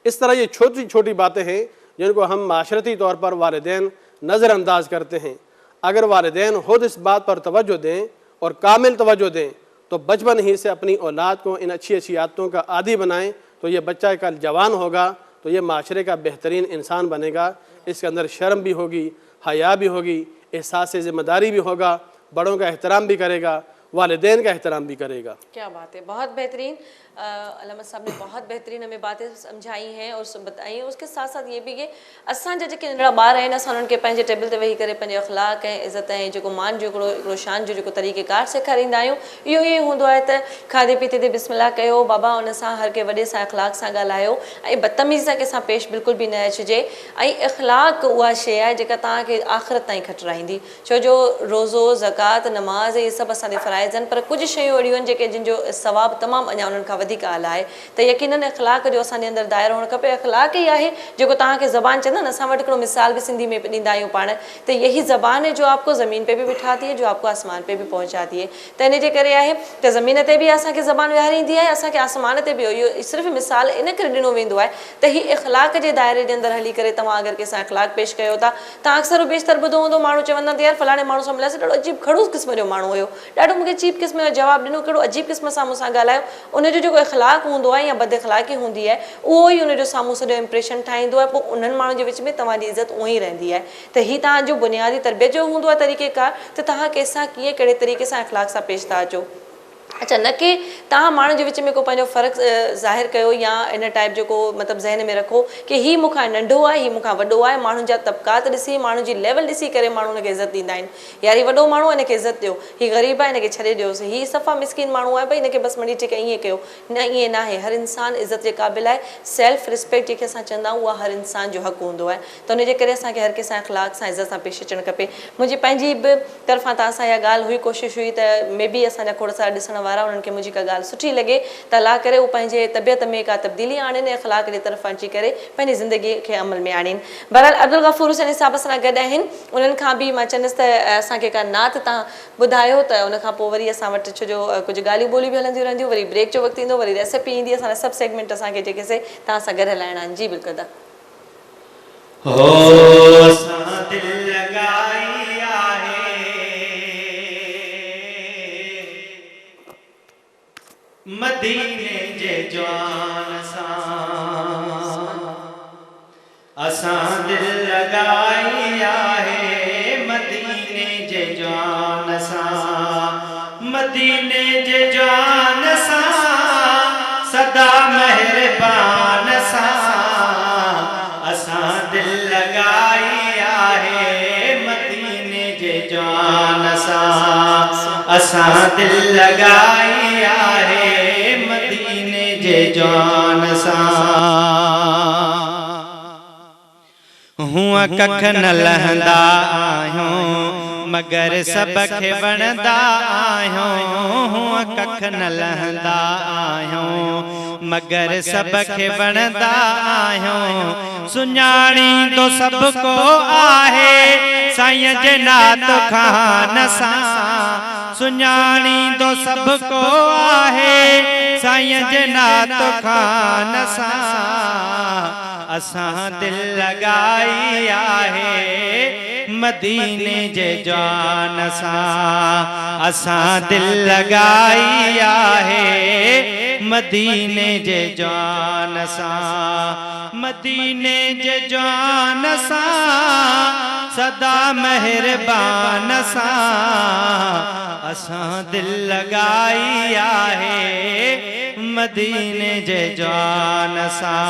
इस तरह ये छोटी छोटी बातें हैं जिनको हम माशरती तौर पर वालिदैन नज़रअंदाज करते हैं। अगर वालिदैन खुद इस बात पर तवज्जो दें और कामिल तवज्जो दें तो बचपन ही से अपनी औलाद को इन अच्छी अच्छी आदतों का आदी बनाएं, तो ये बच्चा कल जवान होगा तो ये माशरे का बेहतरीन इंसान बनेगा। इसके अंदर शर्म भी होगी, हया भी होगी, एहसास ज़िम्मेदारी भी होगा, बड़ों का एहतराम भी करेगा, वालिदैन का एहतराम भी करेगा। क्या बात है, बहुत बेहतरीन। अल्लामा साहब ने बहुत बेहतरीन हमें बातें समझाई हैं और बताई हैं। उसके साथ साथ ये भी कि असांजा जेके नंढड़ा ॿार आहिनि असां उन्हनि खे पंहिंजे टेबल ते वेही करे पंहिंजे अख़लाक़ ऐं इज़त ऐं जेको मान जो हिकिड़ो शान जो जेको तरीक़ेकार सेखारींदा आहियूं, इहो ई हूंदो आहे त खाधे पीते ते बिस्मिल्लाह कयो, बाबा उन सां हर कंहिं वॾे सां अख़लाक़ सां ॻाल्हायो ऐं बदतमीज़ सां कंहिंसां पेश बिल्कुलु बि न अचिजे। ऐं इख़लाक़ उहा शइ आहे जेका तव्हांखे आख़िरत ताईं खटराईंदी, छो जो रोज़ो ज़कात नमाज़ इहे सभु असांजे फ़राइज़ आहिनि, पर कुझु शयूं अहिड़ियूं आहिनि जेके जिन जो सवाबु तमामु अञा उन्हनि खां वधीक आला आहे। त यकीनन इख़लाक़ जो असांजे अंदरि दायरो हुअणु खपे। इख़लाक़ ई आहे जेको तव्हांखे ज़बान चवंदा न, असां वटि हिकिड़ो मिसाल बि सिंधी में ॾींदा आहियूं पाण, त यही ज़बान है जो आपको ज़मीन पे भी बिठाती है, जो आपको आसमान पे भी पहुंचाती है। त इन जे करे आहे त ज़मीन ते बि असांखे ज़बान विहारींदी आहे, असांखे आसमान ते बि। इहो सिर्फ़ु मिसाल इन करे ॾिनो वेंदो आहे त ही इख़लाक़ जे दायरे जे अंदरि हली करे तव्हां अगरि कंहिंसां इख़लाक़ पेश कयो था, तव्हां अक्सर बेशतर ॿुधो हूंदो माण्हू चवंदा त यार फलाणे माण्हू सां मिलियासीं, ॾाढो अजीब खड़ूस क़िस्म जो माण्हू हुयो, ॾाढो मूंखे चीप क़िस्म जो जवाबु ॾिनो, कहिड़ो अजीब क़िस्म सां मूंसां ॻाल्हायो। उनजो जेको इख़लाक़ हूंदो आहे या बद इख़लाक़ी हूंदी आहे, उहो ई उनजो साम्हूं सॼो इंप्रेशन ठाहींदो आहे। पोइ उन्हनि माण्हुनि जे विच में तव्हांजी इज़त उअं ई रहंदी आहे। त हीउ तव्हांजो बुनियादी तरबियत जो हूंदो आहे तरीक़ेकार, त तव्हां कंहिंसां कीअं कहिड़े तरीक़े सां इख़लाक़ सां पेश था अचो। अच्छा, न कि तव्हां माण्हुनि जे विच में को पंहिंजो फ़र्क़ु ज़ाहिर कयो या इन टाइप जो को मतिलबु ज़हन में रखो कि हीउ मूंखां नंढो आहे, हीउ मूंखां वॾो आहे। माण्हुनि जा तबक़ात ॾिसी, माण्हुनि जी लेवल ॾिसी करे माण्हू हुनखे इज़त ॾींदा आहिनि। यार हीउ वॾो माण्हू आहे, हिनखे इज़त ॾियो, हीउ ग़रीब आहे, हिनखे छॾे ॾियोसि, हीउ सफ़ा मिसकिन माण्हू आहे, भई हिनखे बसि मड़ी टिके ईअं कयो। न, ईअं न आहे। हर इंसानु इज़त जे क़ाबिल आहे। सेल्फ रिस्पेक्ट जेके असां चवंदा आहियूं, उहा हर इंसान जो हक़ु हूंदो आहे। त उनजे करे असांखे हर कंहिंसां इख़लाक़ सां इज़त सां पेश अचणु खपे। मुंहिंजी पंहिंजी बि तरफ़ां तव्हां सां इहा ॻाल्हि हुई, कोशिशि हुई त मे बी असांजा खोड़ सारा ॾिसण ॾिसण वारा उन्हनि खे मुंहिंजी का ॻाल्हि सुठी लॻे त अलाह करे उहे पंहिंजे तबियत में का तब्दीली आणीनि ऐं अख़लाक जे तरफ़ अची करे पंहिंजी ज़िंदगीअ खे अमल में आणीनि। बहरहाल अब्दुल गफ़ूर हुसैन साहिब सां गॾु आहिनि, उन्हनि खां बि मां चवंदसि त असांखे का नात तव्हां ॿुधायो त उन खां पोइ वरी असां वटि छो जो कुझु ॻाल्हियूं ॿोलियूं बि हलंदियूं रहंदियूं, वरी ब्रेक जो वक़्तु ईंदो, वरी रेसिपी ईंदी, असांजा सभु सेगमेंट असांखे जेके से तव्हां सां गॾु हलाइणा आहिनि। जी बिल्कुलु हो सां दिल लगाई आहे मदीने जे जवान सां, असां दिल लगाई आहे मदीने जे जवान सां, मदीने जे जवान सां सदा मेहरबान सां, असां दिल लगाई आहे मदीने जे जवान सां, असां दिल लगाई आहे मदीने जे जवान सां। हुआ कख न लहंदा आहियूं मगर सब खे वणंदा आहियूं, हुआ कख न लहंदा आहियूं मगर सब खे वणंदा आहियूं, सुञाणींदो सब को आहे साईं जे नात खान सां, सुञाणींदो सब को आहे साईं जे नात खान सां, असां दिल लगाई आहे मदीने जे जवान सां, असां दिल लगाई आहे मदीने जे जवान सां, मदीने जे जवान सां सदा मेहरबान सां, असां दिल लगाई आहे मदीने जे जवान सां।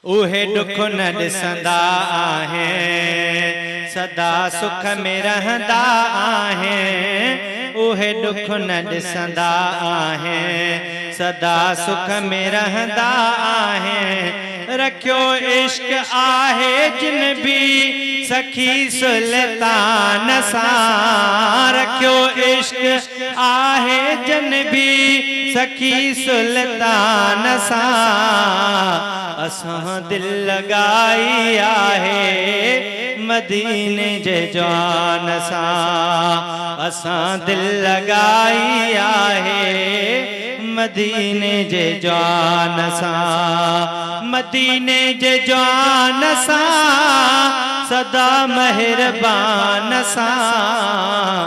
उहे दुख न ॾिसंदा आहिनि सदा सुख में रहंदा आहिनि, उहे दुख न ॾिसंदा आहिनि सदा सुख में रहंदा आहिनि, रखियो इश्क आहे जिन भी सखी सुल्तान सां, रखियो इश्क आहे जिन भी सखी सुल्तान सां, असां दिल लगाई आहे मदीने जे जवान सां, असां दिल लगाई आहे मदीने जे जवान सां, मदीने जे जवान सां सदा मेहरबान सां,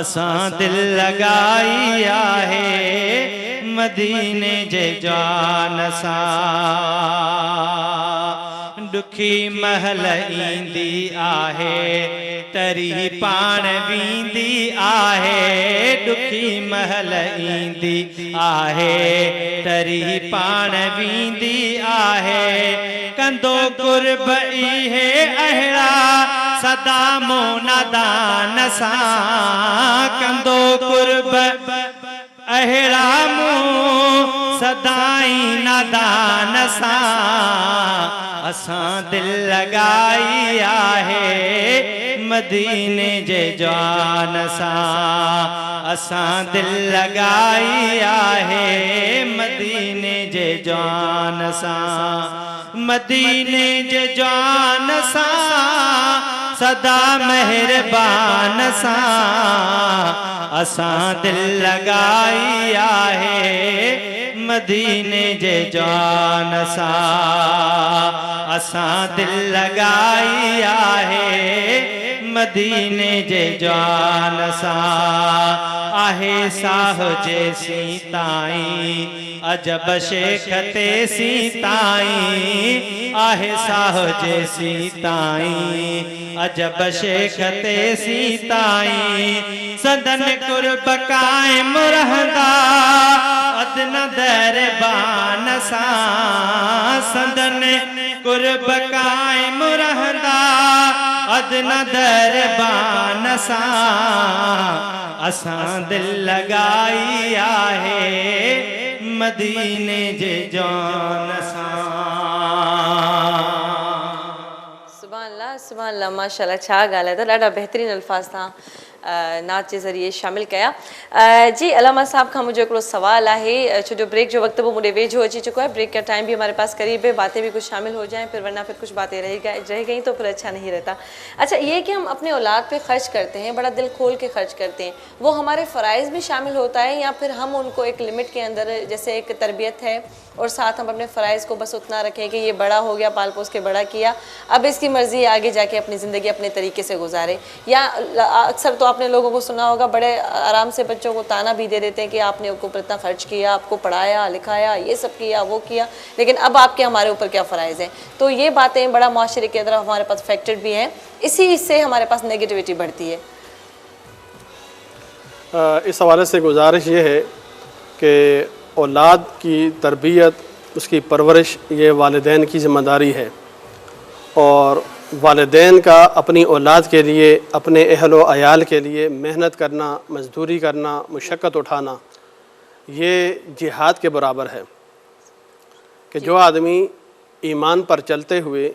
असां दिल लगाई आहे मदीने जे जवान सां। दुखी महल ईंदी आहे तरी पाण वेंदी आहे, दुखी महल ईंदी आहे तरी पाण वेंदी आहे, कंदो कुर्ब इहे अहिड़ा सदा मोनादान सां, कंदो कुर्ब अहिड़ा मूं सदाई नादान सां, असां दिल लगाई आहे मदीने जे जवान सां, असां दिल लगाई आहे मदीने जे जवान सां, मदीने जे जवान सां सदा मेहरबान सां, असां दिल लगाई आहे मदीने जे जवान सां, असां दिल लगाई आहे मदीने जे जवान सां, आहे साह जेसी ताईं अजब शेख तेसी ताईं, आहे साह जेसी ताईं अजब शेख तेसी ताईं, सदन कुर्ब कायम रहंदा अदन दरबान सां, सदन कुर्ब कायम रहंदा अदन दरबान सां, असां दिल लगाई आहे मदीने जे जवान सां। सुभान अल्लाह माशाल्लाह, छा ॻाल्हि आहे त ॾाढा बहितरीन अल्फाज़ तव्हां नात जे ज़रिए शामिल कया। जी अलामा साहब खां मुझे हिकिड़ो सवाल है, छो जो ब्रेक जो वक्त वो मुझे वेझो अची चुको है, ब्रेक का टाइम भी हमारे पास करीब है, बातें भी कुछ शामिल हो जाएं, फिर वरना फिर कुछ बातें रह गई तो फिर अच्छा नहीं रहता। अच्छा, ये कि हम अपने औलाद पे खर्च करते हैं, बड़ा दिल खोल के खर्च करते हैं, वो हमारे फ़राइज़ में शामिल होता है या फिर हम उनको एक लिमिट के अंदर, जैसे एक तरबियत है और साथ हम अपने फ़राइज़ को बस उतना रखें कि ये बड़ा हो गया, पाल पोस के बड़ा किया, अब इसकी मर्ज़ी आगे जाके अपनी ज़िंदगी अपने तरीके से गुजारे। या अक्सर तो आपने लोगों को सुना होगा, बड़े आराम से बच्चों को ताना भी दे देते हैं कि आपने ऊपर इतना खर्च किया, आपको पढ़ाया लिखाया, ये सब किया वो किया, लेकिन अब आपके हमारे ऊपर क्या फ़राइज़ हैं। तो ये बातें बड़ा माशरे के अंदर हमारे पास फैक्टेड भी हैं, इसी से हमारे पास नेगेटिविटी बढ़ती है। इस हवाले से गुजारिश ये है कि औलाद की तरबियत, उसकी परवरिश ये वालिदैन की ज़िम्मेदारी है, और वालिदैन का अपनी औलाद के लिए, अपने अहल व अयाल के लिए मेहनत करना, मजदूरी करना, मुशक्क़त उठाना, ये जिहाद के बराबर है। कि जो आदमी ईमान पर चलते हुए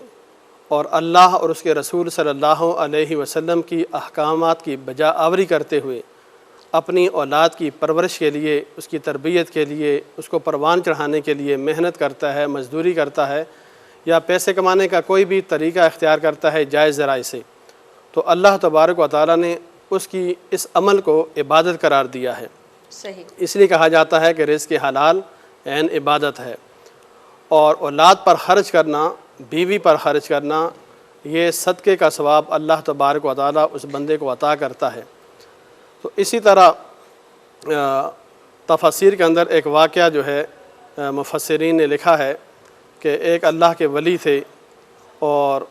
और अल्लाह और उसके रसूल सल्लल्लाहु अलैहि वसल्लम की अहकामात की बजा आवरी करते हुए अपनी औलाद की परवरिश के लिए, उसकी तरबियत के लिए, उसको परवान चढ़ाने के लिए मेहनत करता है, मजदूरी करता है, या पैसे कमाने का कोई भी तरीका इख्तियार करता है जायज़ ज़राए से, तो अल्लाह तबारक व तआला ने उसकी इस अमल को इबादत करार दिया है। सही। इसलिए कहा जाता है कि रिज़्क़ हलाल ऐन इबादत है, और औलाद पर खर्च करना, बीवी पर खर्च करना, ये सदक़े का सवाब अल्लाह तबारक व तआला उस बंदे को अता करता है। तो इसी तरह तफसीर के अंदर एक वाक़या जो है मुफस्सिरीन ने लिखा है कि एक अल्लाह के वली थे और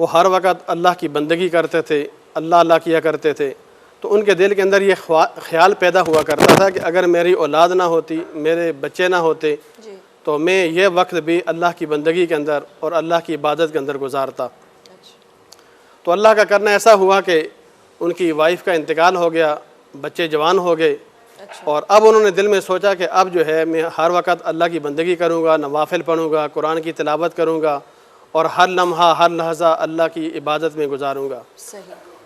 वो हर वक़्त अल्लाह की बंदगी करते थे, अल्लाह अल्लाह किया करते थे। तो उनके दिल के अंदर ये ख्याल पैदा हुआ करता था कि अगर मेरी औलाद ना होती, मेरे बच्चे ना होते, तो मैं ये वक्त भी अल्लाह की बंदगी के अंदर और अल्लाह की इबादत के अंदर गुजारता। तो अल्लाह का करना ऐसा हुआ कि उनकी वाइफ का इंतकाल हो गया, बच्चे जवान हो गए, और अब उन्होंने दिल में सोचा कि अब जो है मैं हर वक्त अल्लाह की बंदगी करूँगा, नवाफिल पढ़ूँगा, कुरान की तिलावत करूँगा, और हर लम्हा हर लहज़ा अल्लाह की इबादत में गुजारूँगा।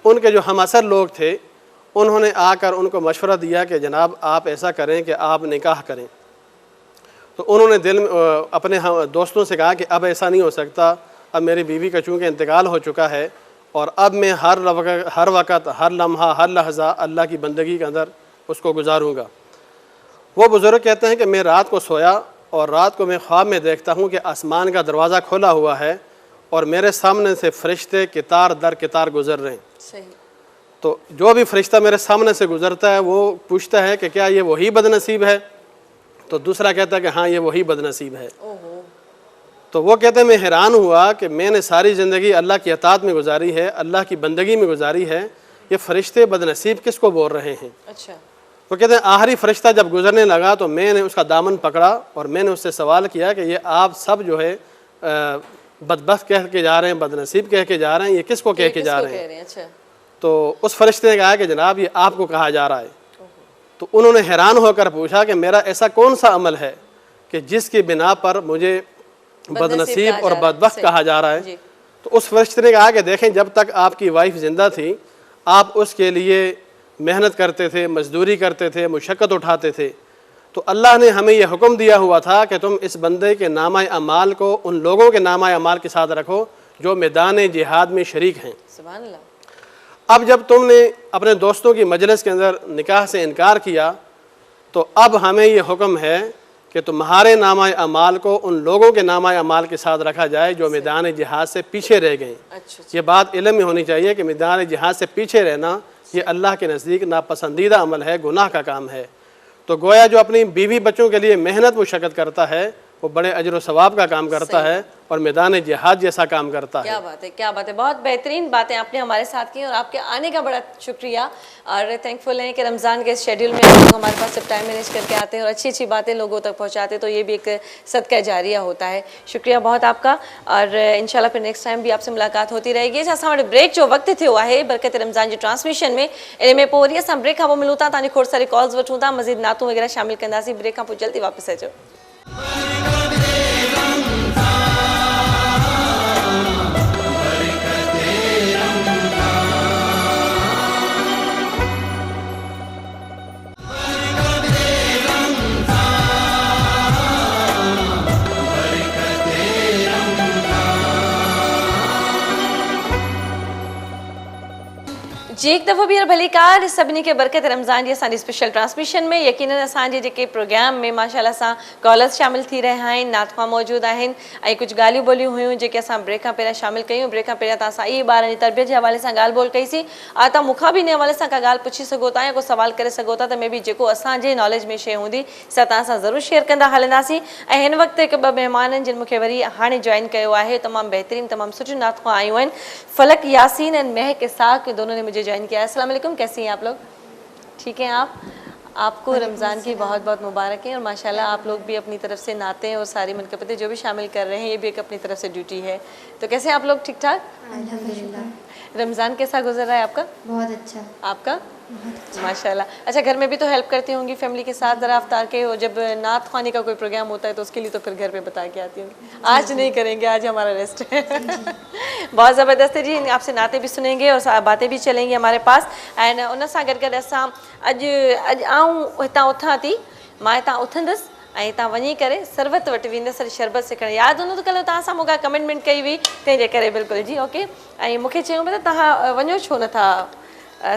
उनके जो हमअसर लोग थे, उन्होंने आकर उनको मशवरा दिया कि जनाब आप ऐसा करें कि आप निकाह करें। तो उन्होंने दिल में अपने दोस्तों से कहा कि अब ऐसा नहीं हो सकता, अब मेरी बीवी का चूँकि इंतकाल हो चुका है, और अब मैं हर वक़्त हर लम्हा हर लहज़ा अल्लाह की बंदगी के अंदर उसको गुजारूँगा। वो बुज़ुर्ग कहते हैं कि मैं रात को सोया और रात को मैं ख्वाब में देखता हूँ कि आसमान का दरवाज़ा खोला हुआ है और मेरे सामने से फ़रिश्ते कितार दर कितार गुज़र रहे हैं। सही। तो जो भी फ़रिश्ता मेरे सामने से गुज़रता है वो पूछता है कि क्या ये वही बदनसीब है, तो दूसरा कहता है कि हाँ ये वही बदनसीब है। तो वो कहते हैं मैं हैरान हुआ कि मैंने सारी ज़िंदगी अल्लाह की अताअत में गुजारी है, अल्लाह की बंदगी में गुजारी है, ये फ़रिश्ते बदनसीब किसको बोल रहे हैं। अच्छा। वो कहते हैं आखिरी फ़रिश्ता जब गुजरने लगा तो मैंने उसका दामन पकड़ा और मैंने उससे सवाल किया कि ये आप सब जो है बदबख्त कह के जा रहे हैं, बदनसीब कह के जा रहे हैं, ये किसको कह के जा रहे हैं। अच्छा। तो उस फ़रिश्ते ने कहा कि जनाब ये आपको कहा जा रहा है। तो उन्होंने हैरान होकर पूछा कि मेरा ऐसा कौन सा अमल है कि जिसकी बिना पर मुझे बदनसीब और बदबख्त कहा जा रहा है। तो उस फ़रिश्ते ने कहा कि देखें, जब तक आपकी वाइफ ज़िंदा थी आप उसके लिए मेहनत करते थे, मजदूरी करते थे, मुशक्क़त उठाते थे, तो अल्लाह ने हमें यह हुक्म दिया हुआ था कि तुम इस बंदे के नामा अमाल को उन लोगों के नामा अमाल के साथ रखो जो मैदान जिहाद में शरीक हैं। सुभान अल्लाह। अब जब तुमने अपने दोस्तों की मजलिस के अंदर निकाह से इनकार किया, तो अब हमें यह हुक्म है कि तुम्हारे नामा अमाल को उन लोगों के नामा अमाल के साथ रखा जाए जो मैदान जिहाद से पीछे रह गए। ये बात इल्म में होनी चाहिए कि मैदान जिहाद से पीछे रहना ये अल्लाह के नज़दीक नापसंदीदा अमल है, गुनाह का काम है। तो गोया जो अपनी बीवी बच्चों के लिए मेहनत मुशक्क़त करता है वो बड़े अजर व सवाब का काम करता है और मैदान जिहाद जैसा काम करता है। क्या बात है, क्या बात है। बहुत बेहतरीन बातें आपने हमारे साथ की और आपके आने का बड़ा शुक्रिया और थैंकफुल हैं कि रमज़ान के शेड्यूल में आप लोग हमारे पास सब टाइम मैनेज करके आते हैं और अच्छी अच्छी बातें लोगों तक पहुँचाते हैं, तो ये भी एक सदका जारिया होता है। शुक्रिया बहुत आपका और इंशाल्लाह फिर नेक्स्ट टाइम भी आपसे मुलाकात होती रहेगी। असां वटि ब्रेक जो वक्त थियो आहे बरकत रमज़ान जी ट्रांसमिशन में, इन में पोइ वरी असां ब्रेक खां पोइ मिलूं था, तव्हांजी खोड़ सारी कॉल्स वठूं था, मज़ीद नातूं वग़ैरह शामिल कंदासीं। ब्रेक खां पोइ जल्दी वापसि अचो। जी एक दफ़ो ॿीहर भलीकार सभिनी खे बरकत रमज़ान जी असांजी स्पेशल ट्रांसमिशन में यकीनन असांजे जेके प्रोग्राम में माशाल्लाह सां कॉलर्स शामिल थी रहिया आहिनि, नातख़्वा मौजूदु आहिनि ऐं कुझु ॻाल्हियूं ॿोलियूं हुयूं जेके असां ब्रेक खां पहिरियां शामिल कयूं। ब्रेक खां पहिरियां तव्हां सां इहे ॿारनि जी तरबियत जे हवाले सां ॻाल्हि ॿोल कईसीं। तव्हां मूंखां बि इन हवाले सां का ॻाल्हि पुछी सघो था या को सवाल करे सघो था, त मे बि जेको असांजे नॉलेज में शइ हूंदी असां तव्हां सां ज़रूरु शेयर कंदा हलंदासीं। ऐं हिन वक़्तु हिकु ॿ महिमान आहिनि जिन मूंखे वरी हाणे जॉइन कयो आहे, तमामु बहितरीनु तमामु सुठियूं नातख़्वा आयूं आहिनि। फलक यासीन एंड महक इसाक दोनों ने मुझे ज्वाइन किया है। अस्सलाम वालेकुम, कैसी हैं आप लोग? ठीक हैं आप? आपको रमज़ान की बहुत बहुत मुबारक है और माशाल्लाह आप लोग भी अपनी तरफ से नाते और सारी मनकबतें जो भी शामिल कर रहे हैं ये भी एक अपनी तरफ से ड्यूटी है। तो कैसे हैं आप लोग? ठीक ठाक? अल्हम्दुलिल्लाह रमज़ान कैसा गुजर रहा है आपका? बहुत अच्छा। आपका? माशाल्लाह। अच्छा, घर में भी तो हेल्प करती होंगी फैमिली के साथ ज़रा अफ्तार के, और जब नात ख़्वानी का कोई प्रोग्राम होता है तो उसके लिए तो फिर घर पे बता के आती होंगी। आज नहीं करेंगे, आज हमारा रेस्ट है। बहुत ज़बरदस्त है जी, आपसे नाते भी सुनेंगे और बातें भी चलेंगी हमारे पास। एंड उन सां गॾु गॾु असां अॼु आऊं हितां उथां थी, मां हितां उथंदसि ऐं हितां वञी करे सरबत वटि वेंदसि शरबत सिखणु। यादि हूंदो त कल्ह तव्हां सां मूंखां कमिटमेंट कई हुई, तंहिंजे करे बिल्कुलु जी ओके। ऐं मूंखे चयूं पिया त तव्हां वञो छो नथा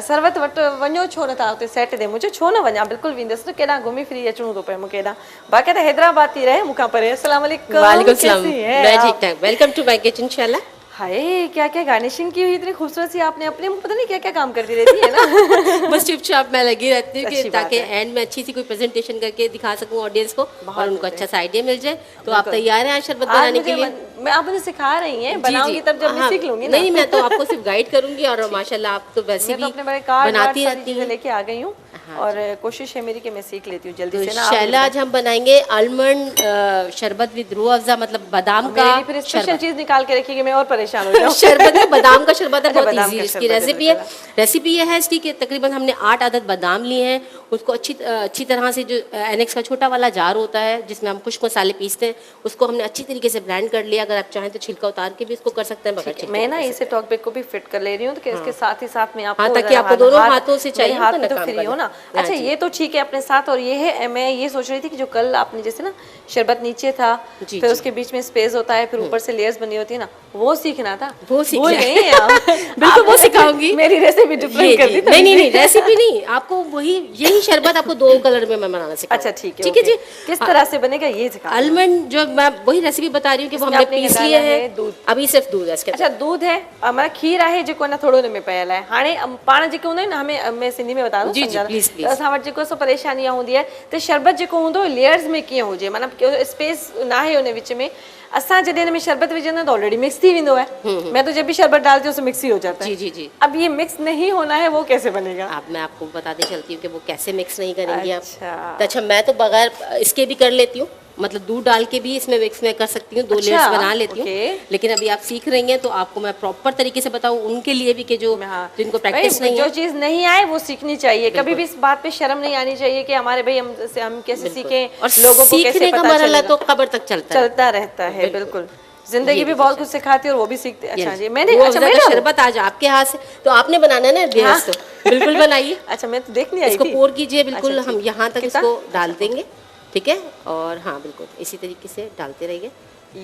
सरबत वटि, वञो छो नथा हुते सेट ते? मुंहिंजो छो न वञा, बिल्कुलु वेंदसि। त केॾां घुमी फिरी अचिणो थो पए मूंखे हेॾां, बाक़ी त हैदराबाद थी रहे मूंखां परे। अस्सलाम वालेकुम। वालेकुम सलाम, मैं ठीक ठाक। वेलकम टू माय किचन इंशाल्लाह। हाय, क्या क्या गार्निशिंग की हुई इतनी खूबसूरत सी आपने अपने, पता नहीं क्या क्या काम करती रहती है ना। बस चुपचाप मैं लगी रहती हूँ कि अच्छी बात ताकि है। एंड में अच्छी सी कोई प्रेजेंटेशन करके दिखा सकूँ ऑडियंस को और उनको अच्छा सा आइडिया मिल जाए। तो आप तैयार हैं आज शरबत आज बनाने के मुझे लिए? मैं आप मुझे सिखा रही हैं, जी, बनाऊंगी जी। तब जब मैं हाँ, सीख लूंगी ना। नहीं, मैं तो आपको सिर्फ गाइड करूंगी और माशाल्लाह आप तो वैसे मैं भी तो अपने बड़े कार्ड बनाती सारी रहती चीजें हैं। लेके आ गई हूँ और कोशिश है मेरी कि मैं सीख लेती हूँ जल्दी तो से ना। आप शैला आज हम बनाएंगे आलमंड शरबत विद रूह अफ़ज़ा, मतलब बादाम मेरे का लिए फिर स्पेशल शरबत। चीज निकाल के रखिएगा, मैं और परेशान हो जाऊँ। शरबत है, बादाम का शरबत है, अच्छा, बहुत बादाम इजी का इसकी शरबत है, रेसिपी है। बिल्कुल। रेसिपी ये है इसकी कि तकरीबन हमने 8 अदद बादाम लिए हैं, उसको अच्छी तरह से जो एनेक्स का छोटा वाला जार होता है जिसमें हम खुश्क मसाले पीसते हैं, उसको हमने अच्छी तरीके से ब्लेंड कर लिया। अगर आप चाहें तो छिलका उतार के भी इसको कर सकते हैं, बगैर छिलके मैं ना के कर इसे टॉक बैक को भी फिट कर ले रही हूँ, तो इसके साथ ही साथ में आपको हाँ, ताकि ज़रा आपको दोनों हाथ- हाथों से चाहिए मेरे हाथ होता में ना तो काम फ्री करना। हो ना। हाँ अच्छा, जी। ये तो ठीक है अपने साथ, और ये है मैं ये सोच रही थी कि जो कल आपने जैसे ना शरबत नीचे था, जी, फिर जी। उसके बीच में स्पेस होता है, फिर ऊपर से लेयर्स बनी होती है ना, वो सीखना था। वो सीख भूल जाए। गई हैं आप। बिल्कुल, वो आपने सिखाऊंगी। मेरी रेसिपी डिफरेंट कर दी नहीं नहीं नहीं, रेसिपी नहीं, आपको यही शरबत आपको 2 कलर में मैं बनाना सिखाऊंगी। अच्छा ठीक है, ठीक है ओके। जी। किस तरह से बनेगा ये सिखा दो। आलमंड जो मैं वही रेसिपी बता रही हूँ कि वो इसमें हमने आपने पीस क्या लिए डाला है? हैं, दूध। अभी सिर्फ दूध है इसके अंदर। अच्छा, दूध है, हमारा खीर आहे जेको न थोरो हुन में पयल आहे। हाणे पाण जेको हूंदो आहे न, हमें मैं सिंधी में बता दूं जी, जी, सम्झाइण। Please, please. त असां वटि जेको सो परेशानी इहा हूंदी आहे त शरबत जेको हूंदो लेयर्स में कीअं हुजे, माना स्पेस न आहे हुन विच में। असां जॾहिं हिन में शरबत विझंदा तो ऑलरेडी मिक्स थी वेंदो है। मैं तो जब भी शरबत डालती हूँ उसमें मिक्स ही हो जाता है। जी, जी, जी। अब ये मिक्स नहीं होना है, वो कैसे बनेगा? अब मैं आपको बताते चलती हूँ कि वो कैसे मिक्स नहीं करेंगी आप। अच्छा। तो अच्छा, मैं तो बगैर इसके भी कर लेती हूँ, मतलब दूध डाल के भी इसमें मिक्स में कर सकती हूँ, 2 अच्छा, लेयर्स बना लेती हूँ। ओके। लेकिन अभी आप सीख रही हैं तो आपको मैं प्रॉपर तरीके से बताऊँ उनके लिए भी कि जो हाँ। जिनको भाई, प्रैक्टिस नहीं जो है। चीज़ नहीं आए वो सीखनी चाहिए। कभी भी इस बात पे शर्म नहीं आनी चाहिए कि हमारे भाई हम कैसे सीखें, और लोगों को कैसे सीखने का पता मरहला चलेगा। तो कब्र तक चलता है। चलता रहता है, बिल्कुल। जिंदगी भी बहुत कुछ सिखाती है और वो भी सीखते। अच्छा जी, मैंने रूह अच्छा अफ़ज़ा मैंने का शरबत आज आपके हाथ से, तो आपने बनाना है ना बेहस, तो बिल्कुल बनाइए। अच्छा, मैं तो देखने आई इसको थी। पोर कीजिए बिल्कुल। अच्छा, हम ठीक। यहाँ तक कितना? इसको डाल देंगे, ठीक है। और हाँ, बिल्कुल इसी तरीके से डालते रहिए।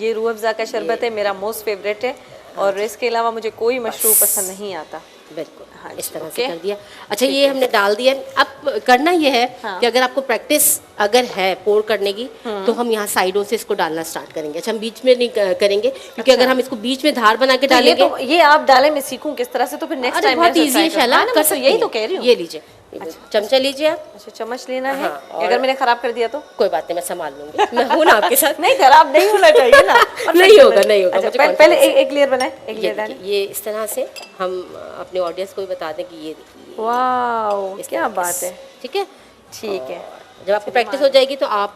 ये रूह अफ़ज़ा का शरबत है, मेरा मोस्ट फेवरेट है, और इसके अलावा मुझे कोई मशरूब पसंद नहीं आता। बिल्कुल हाँ इस जी, तरह ओके। से कर दिया। अच्छा, ये हमने डाल दिया। अब करना ये है कि अगर आपको प्रैक्टिस अगर है पोर करने की, तो हम यहाँ साइडों से इसको डालना स्टार्ट करेंगे। अच्छा, हम बीच में नहीं करेंगे, क्योंकि अगर हम इसको बीच में धार बना के तो डालेंगे, ये आप डालें, मैं सीखूं किस तरह से, तो फिर नेक्स्ट अरे टाइम बहुत ईजी है शैला, आप कर सकते यही हैं। तो कह रही हूँ। ये लीजिए, चमचा लीजिए आप। अच्छा, चम्मच लेना है। हाँ, और- अगर मैंने खराब कर दिया तो? कोई बात नहीं, मैं संभाल लूंगी, मैं हूँ ना आपके साथ। नहीं, खराब नहीं होना चाहिए ना। नहीं होगा, नहीं होगा, अच्छा, मुझे पहले confidence है। एक लेयर बनाए, एक ये लेयर डालें। देखिए, ये इस तरह से हम अपने ऑडियंस को भी बता दें कि ये देखिए, वाओ, इस क्या तरीके बात से, है। ठीक है। ठीक है। जब आपको प्रैक्टिस हो जाएगी तो आप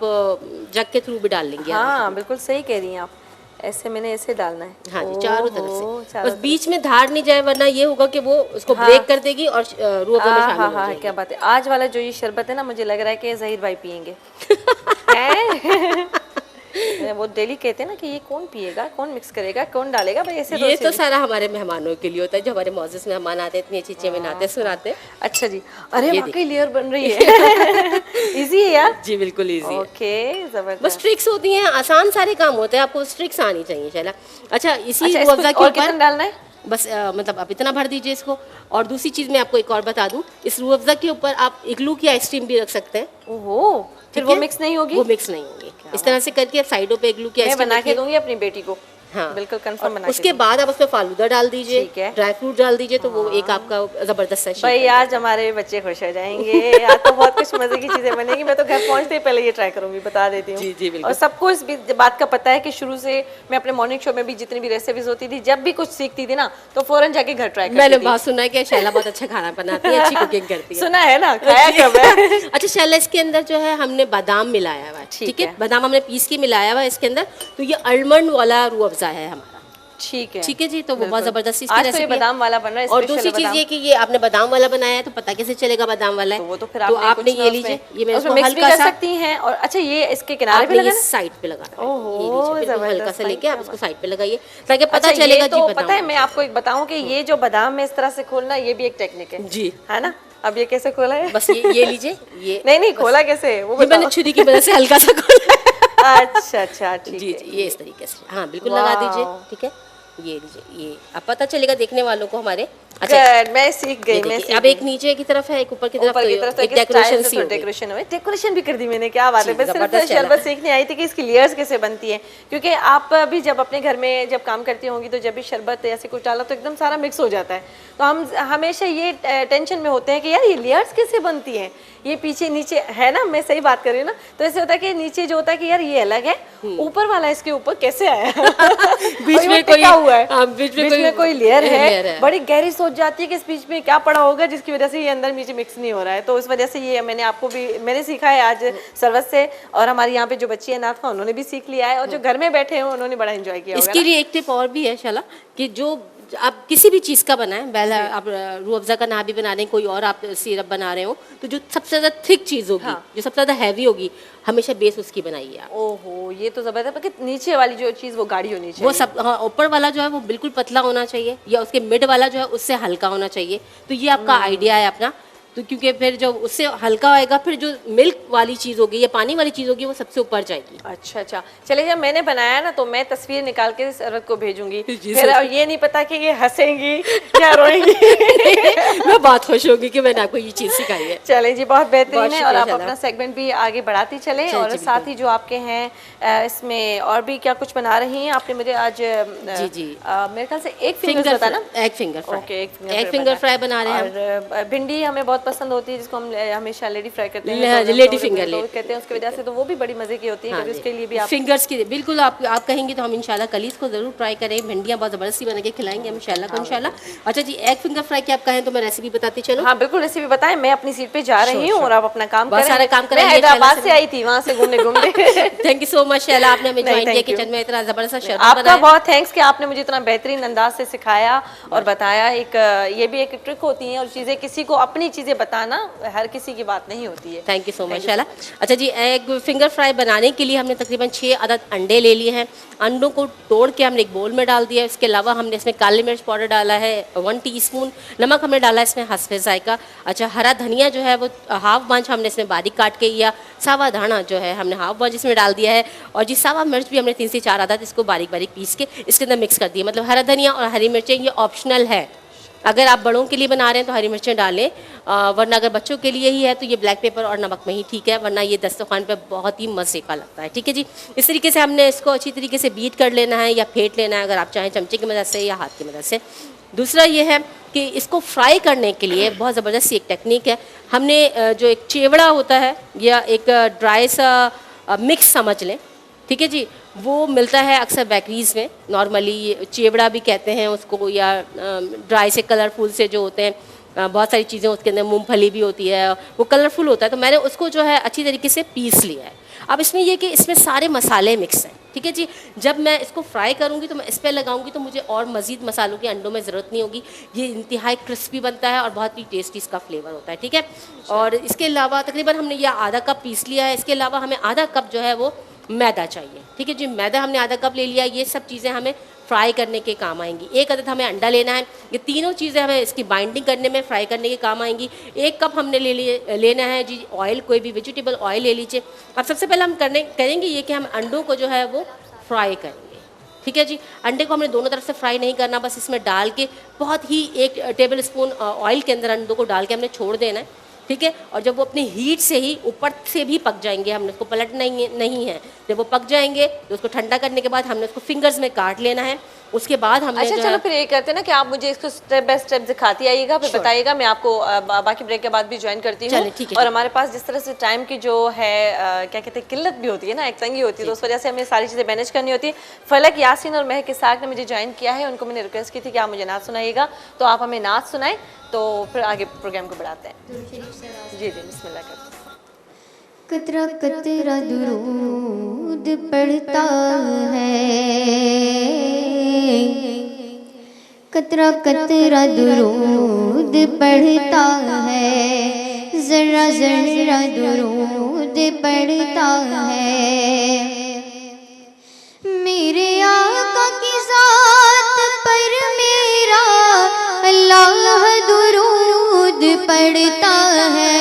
जग के थ्रू भी डाल लेंगे। हाँ, बिल्कुल सही कह रही हैं आप। ऐसे मैंने ऐसे डालना है। हाँ जी, चारों तरफ ओहो, से, चारों बस बीच में धार नहीं जाए, वरना ये होगा कि वो उसको हाँ। ब्रेक कर देगी और रूह अफ़ज़ा में शामिल हो हाँ, जाएगी। क्या बात है। आज वाला जो ये शरबत है ना, मुझे लग रहा है कि ज़हीर भाई पियेंगे। हैं? वो डेली कहते हैं ना कि ये कौन पिएगा, कौन मिक्स करेगा, कौन डालेगा, भाई ऐसे ये तो सीधे- सारा हमारे मेहमानों के लिए होता है, जो हमारे मौजूद मेहमान आते हैं, इतनी अच्छी चीजें बनाते सुनाते हैं। अच्छा जी, अरे ये वाकई लेयर बन रही है। इजी है यार। जी बिल्कुल इजी है। ओके, बस जबरदस्त। ट्रिक्स होती हैं, आसान सारे काम होते हैं, आपको ट्रिक्स आनी चाहिए। चला अच्छा, इसी अच्छा, रूह अफ़ज़ा इसमें के और ऊपर कितना डालना है? बस मतलब आप इतना भर दीजिए इसको। और दूसरी चीज़ मैं आपको एक और बता दूं, इस रूह अफ़ज़ा के ऊपर आप इग्लू की आइसक्रीम भी रख सकते हैं। ओहो, फिर ठीक वो है? मिक्स नहीं होगी? वो मिक्स नहीं होगी। इस तरह से करके आप साइडों पे इग्लू की मैं आइसक्रीम बना के रखिए। दूंगी अपनी बेटी को। हाँ, बिल्कुल कंफर्म बना के उसके दूंगी। बाद आप उसमें फालूदा डाल दीजिए, ठीक है। ड्राई फ्रूट डाल दीजिए, तो वो एक आपका ज़बरदस्त सेशन। भाई आज हमारे बच्चे खुश हो जाएंगे, आज तो बहुत कुछ मजे की चीजें बनेंगी। मैं तो घर पहुंचते ही पहले ये ट्राई करूंगी, बता देती हूँ। जी, जी, बिल्कुल। और सबको इस बात का पता है कि शुरू से मैं अपने मॉर्निंग शो में भी जितनी भी रेसिपीज होती थी, जब भी कुछ सीखती थी ना, तो फौरन जाके घर ट्राई करती मैंने थी। बहुत सुना है कि शैला बहुत अच्छा खाना बनाती है, अच्छी कुकिंग करती है। सुना है ना, खाया कब है? अच्छा शैला, इसके अंदर जो है हमने बादाम मिलाया हुआ है, ठीक ठीक है? है। बादाम हमने पीस के मिलाया हुआ है इसके अंदर, तो ये आलमंड वाला रूह अफ़ज़ा है हमारा। ठीक है, ठीक है जी, तो वो बहुत बिल्कुल। जबरदस्त इसकी आज तो ये रेसिपी है। बादाम वाला बन रहा है, और स्पेशल दूसरी चीज बादाम। ये कि ये आपने बादाम वाला बनाया है, तो पता कैसे चलेगा बादाम वाला है? तो वो तो फिर तो आपने आपने कुछ ना ये उसमें- लीजिए, ये मैं उसमें इसको मिक्स भी हल्का कर सा सकती हैं। और अच्छा, ये इसके किनारे पे आपने ये लगाना? साइड पे लगाना है। ओहो, ये लीजिए, बिल्कुल जबरदस्त हल्का सा भाई, लेके आप क्या इसको साइड पे लगाइए, ताकि पता अच्छा, चलेगा ये जी तो बादाम पता है, वाला मैं आपको एक बताऊं कि ये जो बादाम में इस तरह से खोलना, ये भी एक टेक्निक है जी। है ना? अब ये कैसे खोला है? बस ये लीजिए, ये नहीं खोला कैसे वो ये मैंने बताओ। छुरी की मदद से हल्का सा खोला है। अच्छा ठीक जी है। जी, ये इस तरीके से, हाँ बिल्कुल लगा दीजिए, वाओ। ठीक है? ये लीजिए, ये अब पता चलेगा देखने वालों को हमारे। Good, मैं सीख गई, ये मैं देखिए, सीख अब गई। एक नीचे की तरफ है, एक ऊपर की तरफ, ऊपर की तरफ तो एक एक डेकोरेशन डेकोरेशन सी हो गई। डेकोरेशन हुई, डेकोरेशन भी कर दी मैंने, क्या बात है। जी, बस सिर्फ जबरदस्त चला। शरबत सीखने आई थी कि इसकी लेयर्स कैसे बनती है, क्योंकि आप भी जब अपने घर में जब काम करती होंगी तो जब भी शरबत ऐसे कुछ डाला तो एकदम सारा मिक्स हो जाता है। तो हम हमेशा ये टेंशन में होते हैं कि यार ये लेयर्स कैसे बनती हैं, ये पीछे नीचे है ना, मैं सही बात कर रही हूँ ना? तो ऐसे होता है कि नीचे जो होता है कि यार ये अलग है, ऊपर वाला इसके ऊपर कैसे आया? बीच में कोई हुआ है, हाँ, बीच में कोई लेयर लेयर है, बड़ी गहरी सोच जाती है कि इस बीच में क्या पड़ा होगा जिसकी वजह से ये अंदर नीचे मिक्स नहीं हो रहा है। तो उस वजह से ये मैंने सीखा है आज सरवत से, और हमारे यहाँ पे जो बच्ची है नाथ का, उन्होंने भी सीख लिया है, और जो घर में बैठे हैं उन्होंने बड़ा एंजॉय किया होगा इसके ना? लिए एक टिप और भी है शाला, कि जो आप किसी भी चीज़ का बनाएं, पहले आप रूह अफ़ज़ा का ना भी बना रहे हैं, कोई और आप सिरप बना रहे हो, तो जो सबसे ज़्यादा थिक चीज़ होगी, हाँ। जो सबसे ज़्यादा हैवी होगी, हमेशा बेस उसकी बनाइए आप। ओहो, ये तो जबरदस्त है कि नीचे वाली जो चीज वो गाढ़ी होनी चाहिए। वो सब, हाँ, ऊपर वाला जो है वो बिल्कुल पतला होना चाहिए, या उसके मिड वाला जो है उससे हल्का होना चाहिए। तो ये आपका आइडिया है अपना। तो क्योंकि फिर जो उससे हल्का होएगा, फिर जो मिल्क वाली चीज़ होगी या पानी वाली चीज़ होगी, वो सबसे ऊपर जाएगी। अच्छा, चलिए, जब मैंने बनाया ना तो मैं तस्वीर निकाल के सरवत को भेजूंगी, जी, फिर सर। अब ये नहीं पता कि ये हंसेंगी या रोएंगी। मैं बहुत खुश होगी कि मैंने आपको ये चीज़ सिखाई है। चले जी, बहुत बेहतरीन बहुत है, और आप शुक्रिया अपना सेगमेंट भी आगे बढ़ाती चलें। जी, और जी, साथ ही जो आपके हैं इसमें और भी क्या कुछ बना रही हैं आपने मुझे आज? जी, जी। मेरे ख्याल से एक फिंगर बताया ना? Egg finger fry. Okay, egg finger fry बना रहे हैं हम। और भिंडी हमें बहुत पसंद होती है, जिसको हम हमेशा लेडी फ्राई करते हैं, हाँ, तो लेडी तो फिंगर तो कहते हैं उसकी वजह से, तो वो भी बड़ी मजे की होती है। हाँ कभी जी। उसके लिए भी आप फिंगर्स की बिल्कुल आप कहेंगे तो हम इंशाल्लाह कल इसको जरूर ट्राई करें। भिंडियाँ बहुत ज़बरदस्ती बना के खिलाएंगे हम इंशाल्लाह को, इंशाल्लाह। अच्छा जी, एग फिंगर फ्राई की आप कहें तो मैं रेसिपी बताती चलूं? हाँ बिल्कुल, रेसिपी बताएं। मैं अपनी सीट पे जा रही हूँ और आप अपना काम बहुत करें। सारा काम मैं कराइए हैदराबाद शैला से आई थी, वहाँ से घूमने thank you so much Shaila, आपने हमें नहीं, ज्वाइन किया thank you। किचन में, इतना ज़बरदस्त शरबत आपका बनाया। बहुत थैंक्स कि आपने मुझे इतना बेहतरीन अंदाज से सिखाया और बताया। एक ये भी एक ट्रिक होती है, और चीज़ें किसी को अपनी चीज़ें बताना हर किसी की बात नहीं होती है। Thank you so much Shaila. अच्छा जी, एग फिंगर फ्राई बनाने के लिए हमने तकरीबन 6 अदद अंडे ले लिए हैं। अंडों को तोड़ के हमने एक बोल में डाल दिया है। इसके अलावा हमने इसमें काली मिर्च पाउडर डाला है 1 टीस्पून, नमक हमने डाला है इसमें हस्बे जायका। अच्छा, हरा धनिया जो है वो हाफ बंच हमने इसमें बारीक काट के, या सावा धाना जो है हमने हाफ बंच इसमें डाल दिया है। और जी सावा मिर्च भी हमने 3 से 4 अदद इसको बारीक बारीक पीस के इसके अंदर मिक्स कर दिया। मतलब हरा धनिया और हरी मिर्चें ये ऑप्शनल है, अगर आप बड़ों के लिए बना रहे हैं तो हरी मिर्चें डालें, वरना अगर बच्चों के लिए ही है तो ये ब्लैक पेपर और नमक में ही ठीक है, वरना ये दस्तरखान पे बहुत ही मज़े का लगता है। ठीक है जी, इस तरीके से हमने इसको अच्छी तरीके से बीट कर लेना है या फेंट लेना है, अगर आप चाहें चमचे की मदद से या हाथ की मदद से। दूसरा ये है कि इसको फ्राई करने के लिए बहुत ज़बरदस्त एक टेक्निक है। हमने जो एक चेवड़ा होता है या एक ड्राई सा मिक्स समझ लें, ठीक है जी, वो मिलता है अक्सर बेकरीज़ में। नॉर्मली चेवड़ा भी कहते हैं उसको, या ड्राई से कलरफुल से जो होते हैं, बहुत सारी चीज़ें उसके अंदर, मूंगफली भी होती है, वो कलरफुल होता है। तो मैंने उसको जो है अच्छी तरीके से पीस लिया है। अब इसमें ये कि इसमें सारे मसाले मिक्स हैं, ठीक है जी। जब मैं इसको फ्राई करूँगी तो मैं इस पर लगाऊंगी तो मुझे और मज़ीद मसालों की अंडों में ज़रूरत नहीं होगी। ये इंतहाई क्रिस्पी बनता है और बहुत ही टेस्टी इसका फ्लेवर होता है, ठीक है। और इसके अलावा तकरीबन हमने यह आधा कप पीस लिया है। इसके अलावा हमें आधा कप जो है वो मैदा चाहिए, ठीक है जी। मैदा हमने आधा कप ले लिया। ये सब चीज़ें हमें फ्राई करने के काम आएंगी। एक अदद हमें अंडा लेना है। ये तीनों चीज़ें हमें इसकी बाइंडिंग करने में, फ्राई करने के काम आएंगी। 1 कप हमने लेना है जी ऑयल, कोई भी वेजिटेबल ऑयल ले लीजिए। अब सबसे पहले हम करेंगे ये कि हम अंडों को जो है वो फ्राई करेंगे, ठीक है जी। अंडे को हमने दोनों तरफ से फ्राई नहीं करना, बस इसमें डाल के बहुत ही 1 टेबल स्पून ऑयल के अंदर अंडों को डाल के हमने छोड़ देना है, ठीक है। और जब वो अपनी हीट से ही ऊपर से भी पक जाएंगे, हमने उसको पलटना नहीं है। जब वो पक जाएंगे तो उसको ठंडा करने के बाद हमने उसको फिंगर्स में काट लेना है। उसके बाद हमने अच्छा चलो फिर ये करते हैं ना कि आप मुझे इसको स्टेप बाय स्टेप दिखाती आइएगा, फिर बताइएगा, मैं आपको बाकी ब्रेक के बाद भी ज्वाइन करती हूँ। चलिए, ठीक है। और हमारे पास जिस तरह से टाइम की जो है क्या कहते हैं किल्लत भी होती है ना, एक तंगी होती है, तो उस वजह से हमें सारी चीज़ें मैनेज करनी होती है। फलक, यासीन और महक इसाक ने मुझे ज्वाइन किया है, उनको मैंने रिक्वेस्ट की थी कि आप मुझे नात सुनाइएगा, तो आप हमें नात सुनाएं, तो फिर आगे प्रोग्राम को बढ़ाते हैं। जी जी, बिस्मिल्लाह करते हैं। कतरा कतरा दुरूद पढ़ता है, कतरा कतरा दुरूद पढ़ता है, जरा जरा दुरूद पढ़ता है। मेरे आका की जात पर मेरा अल्लाह दुरूद पढ़ता है।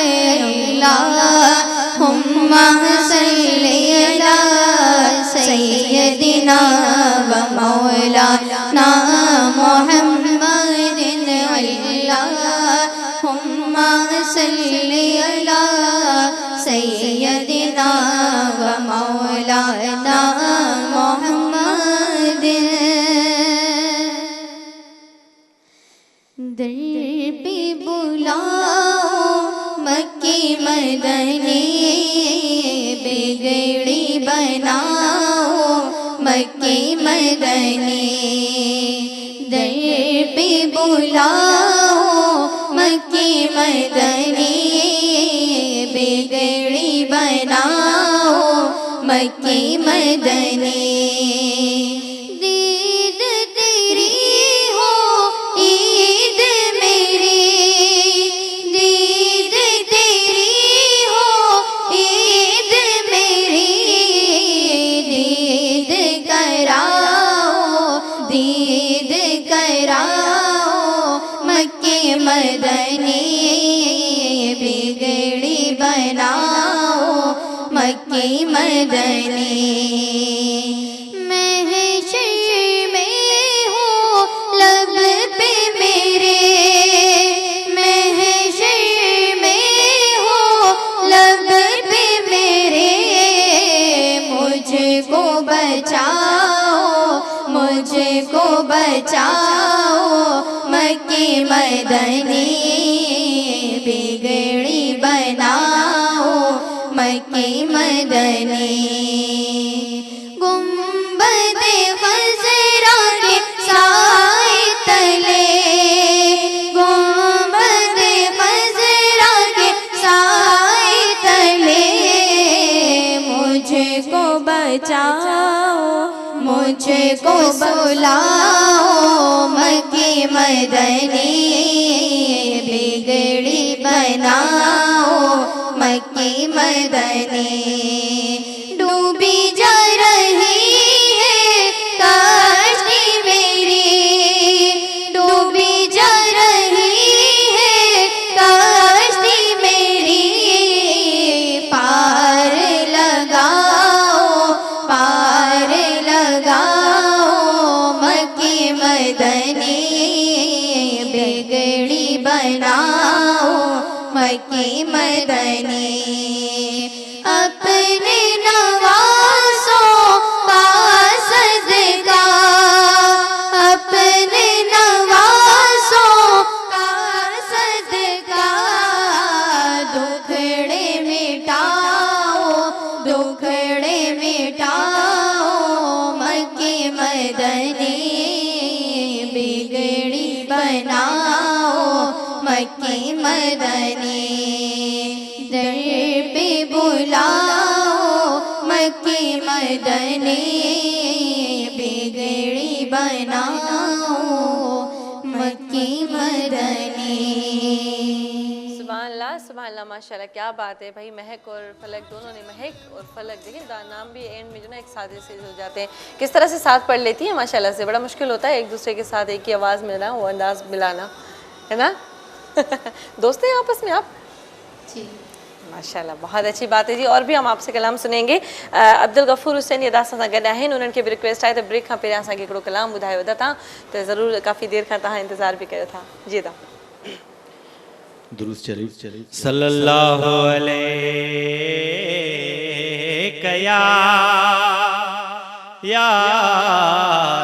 अल्लाहुम्मा सल्ली अला सय्यदिना व मौलाना मुहम्मदिन। अल्लाहुम्मा सल्ली अला सय्यदिना व मौलाना मुहम्मदिन। दर पे बुलाओ मक्की मदनी, बिगड़ी बनाओ मक्की मदनी। दर पे बुलाओ मक्की मदनी, बिगड़ी बनाओ मक्की मदनी। दीद तेरी हो ईद मेरी, दीद तेरी हो ईद मेरी। दीद कराओ, दीद कराओ मक्के मदनी, बिगड़ी बनाओ मक्के मदनी। महशर में हो लब पे मेरे, महशर में हो लब पे मेरे। मुझको बचाओ, मुझको बचाओ मक्के मदनी, बिगड़ी बनाओ मक्के मदनी। गुंबदे खज़रा के साए तले, गुंबदे खज़रा के साए तले। मुझको बचाओ, मुझको बुलाओ मक्के मदनी, बिगड़ी बनाओ मक्के मदनी। डूबी जा रही है कश्ती मेरी, डूबी जा रही है कश्ती मेरी। पार लगाओ, पार लगाओ मक्के मदनी, बिगड़ी बनाओ मक्के मदनी। अपने नवासों का सदका, अपने नवासों का सदका। दुखड़े मिटाओ, दुखड़े मिटाओ मक्के मदनी, बिगड़ी बनाओ मक्के मदनी। दर पे बुलाओ मक्के मदनी, बिगड़ी बनाओ मक्के मदनी। सुभान अल्लाह, सुभान अल्लाह, माशाल्लाह, क्या बात है भाई। महक और फलक दोनों ने, महक और फलक देखिए नाम भी एंड में जो ना एक साथ से हो जाते हैं, किस तरह से साथ पढ़ लेती हैं माशाल्लाह से। बड़ा मुश्किल होता है एक दूसरे के साथ एक ही आवाज़ मिलना, वो अंदाज मिलाना, है ना। दोस्त हैं आपस में आप? जी माशाल्लाह, बहुत अच्छी बात है जी। और भी हम आपसे कलाम सुनेंगे। अब्दुल गफूर हुसैन यदा सां गॾु आहिनि, उन्हनि खे बि रिक्वेस्ट आहे त ब्रेक खां पहिरियां असांखे हिकिड़ो कलाम ॿुधायो था त ज़रूरु काफ़ी देरि खां तव्हां इंतज़ार बि कयो था। जी ता दुरूद शरीफ सल्लल्लाहु अलैहि या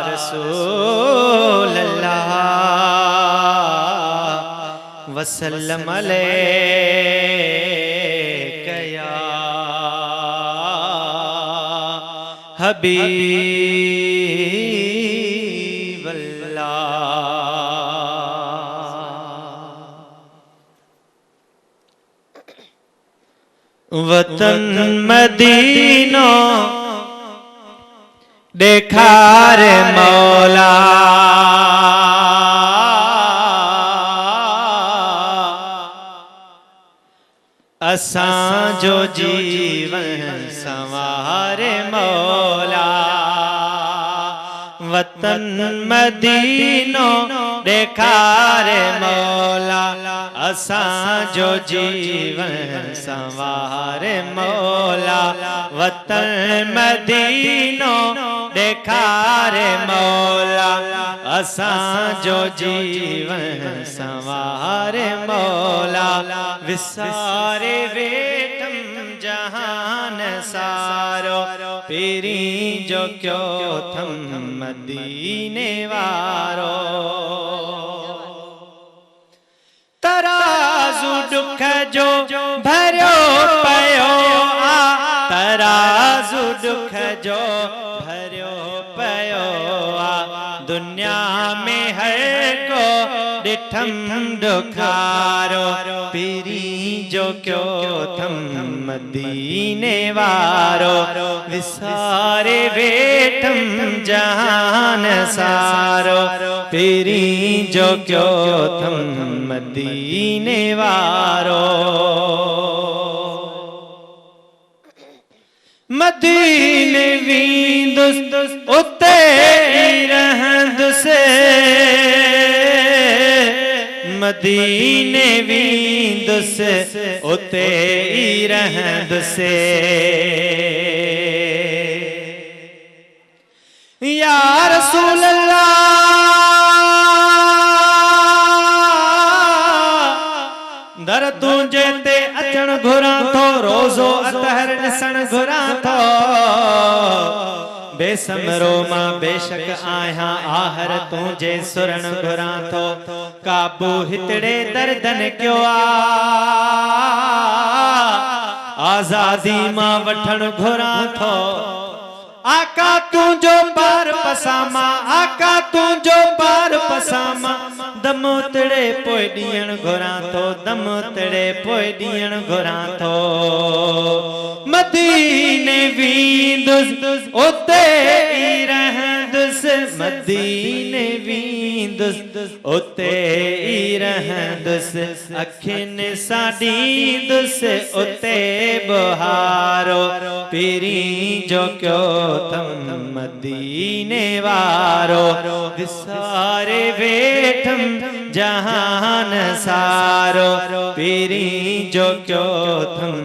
रसूल अल्लाह वसल्लम अलैका या हबीब अल्लाह। वतन मदीनो देखार मौला, असां जो जीवन संवारे मौला। वतन मदीनो देखार मौला, असां जो जीवन संवारे मौला। वतन मदीनो देखार मौला, असां जो जीवन संवारे मौला। विसारे वेठम जहान सारो, पीरी जो क्यों थम मदीने वारो। तराजू दुख जो भरियो पयो आ, तराजू दुख जो भरियो पयो आ। दुनिया में हर को डिठम दुखारो, पीरी जो क्यों थम मदीने वारो। विसारे वेठम जहान सारो, पीरी जो क्यों थम मदीने वारो। मदीने वींदुस उते रहंदुस, मदीने वींदुस उते रहंदुस। या रसूल अल्लाह दर तुंहिंजे ते अचण घुरां थो, रोज़ो अतहर ॾिसण घुरां थो। बेसमरो मां बेशक आहियां, आहर तुंहिंजे सुरण घुरां थो। काबू हितड़े दर्दन कयो आ, आज़ादी मां वठण घुरां थो। आका तुंहिंजो पार पसामा, आका तुंहिंजो पार पसामा। दम तड़े पोइ ॾियण घुरां थो, दम तड़े पोइ ॾियण घुरां थो। मदीने वींदुस उते ई रहंदुसि, मदीने वींदुस उते ई रहंदुसि। अखियुनि सां ॾींदुसि उते बहारो, पीरी जो क्यों थम मदीने वारो। विसारे वेठम जहान सारो, पीरी जो क्यों थम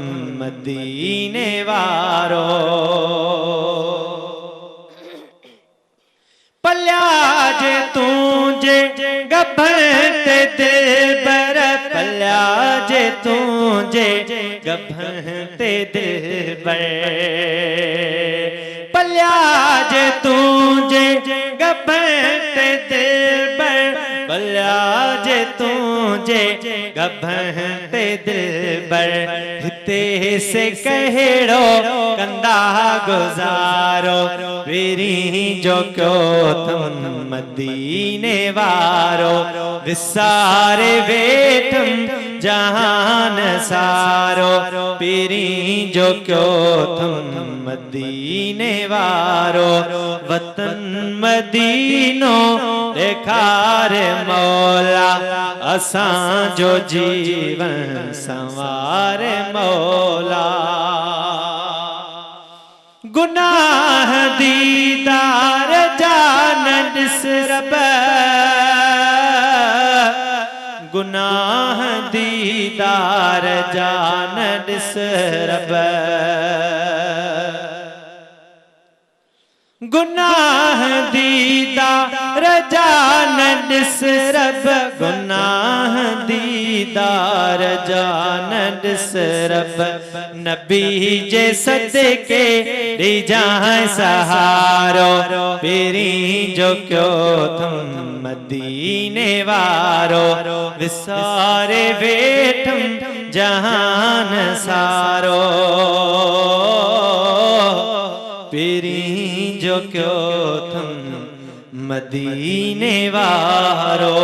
मदीने वारो। पल्या जे तुंहिंजे गभण ते दिलबर, पल्या जे तुंहिंजे गभण ते दिलबर। पल्या जे तुंहिंजे गभण ते दिलबर, पल्या जे तुंहिंजे गभण ते दिलबर। हिते से कहिड़ो कंदा गुज़ारो, पीरी जो क्यों थम मदीने वारो। विसारे वेठम जहान सारो, पीरी जो क्यों थम मदीने वारो। वतन मदीनो देखार मौला, असां जो जीवन संवार मौला। गुनाह दीदार जान ॾिस रब, गुनाह दीदार जान ॾिस रब गुनाह दीदार जान ॾिस रब गुनाह दीदार जान ॾिस रब नबी जे सदके ॾे जाए सहारो पहिरीं जो क्यो तुम मदीने वारो विसारे वेठम जहान सारो पहिरीं जो क्यो तुम मदीने वारो।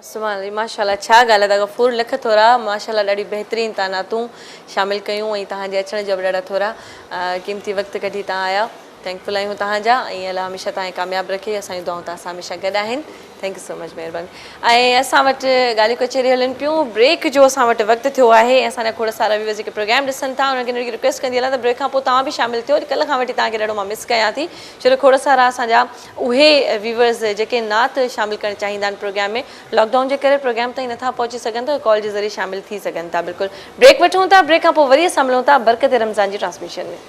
सुभान अल्लाह माशाल्लाह छा ॻाल्हि आहे गफ़ूर लख थोरा माशाल्लाह ॾाढी बहितरीन तव्हां नातूं शामिल कयूं ऐं तव्हांजे अचण जो बि ॾाढा थोरा क़ीमती वक़्तु कढी तव्हां आया थैंकफुल आहियूं तव्हांजा ऐं अलाह हमेशह तव्हांखे कामयाबु रखे असांजी दुआऊं तव्हां सां हमेशह गॾु आहिनि थैंक यू सो मच महिरबानी। ऐं असां वटि ॻाल्हियूं कचेरियूं हलनि पियूं ब्रेक जो असां वटि वक़्तु थियो आहे ऐं असांजा खोड़ सारा व्यूअर्स जेके प्रोग्राम ॾिसनि था उन्हनि खे रिक्वेस्ट कंदी हलां त ब्रेक खां पोइ तव्हां बि शामिलु थियो कल्ह खां वठी तव्हांखे ॾाढो मां मिस कयां थी छो खोड़ सारा असांजा उहे व्यूअर्स जेके नात शामिलु करणु चाहींदा आहिनि प्रोग्राम में लॉकडाउन जे करे प्रोग्राम ताईं नथा पहुची सघनि था कॉल जे ज़रिए शामिलु थी सघनि था बिल्कुलु ब्रेक वठूं था ब्रेक खां पोइ वरी असां मिलूं था बरकत रमज़ान जी ट्रांसमिशन में।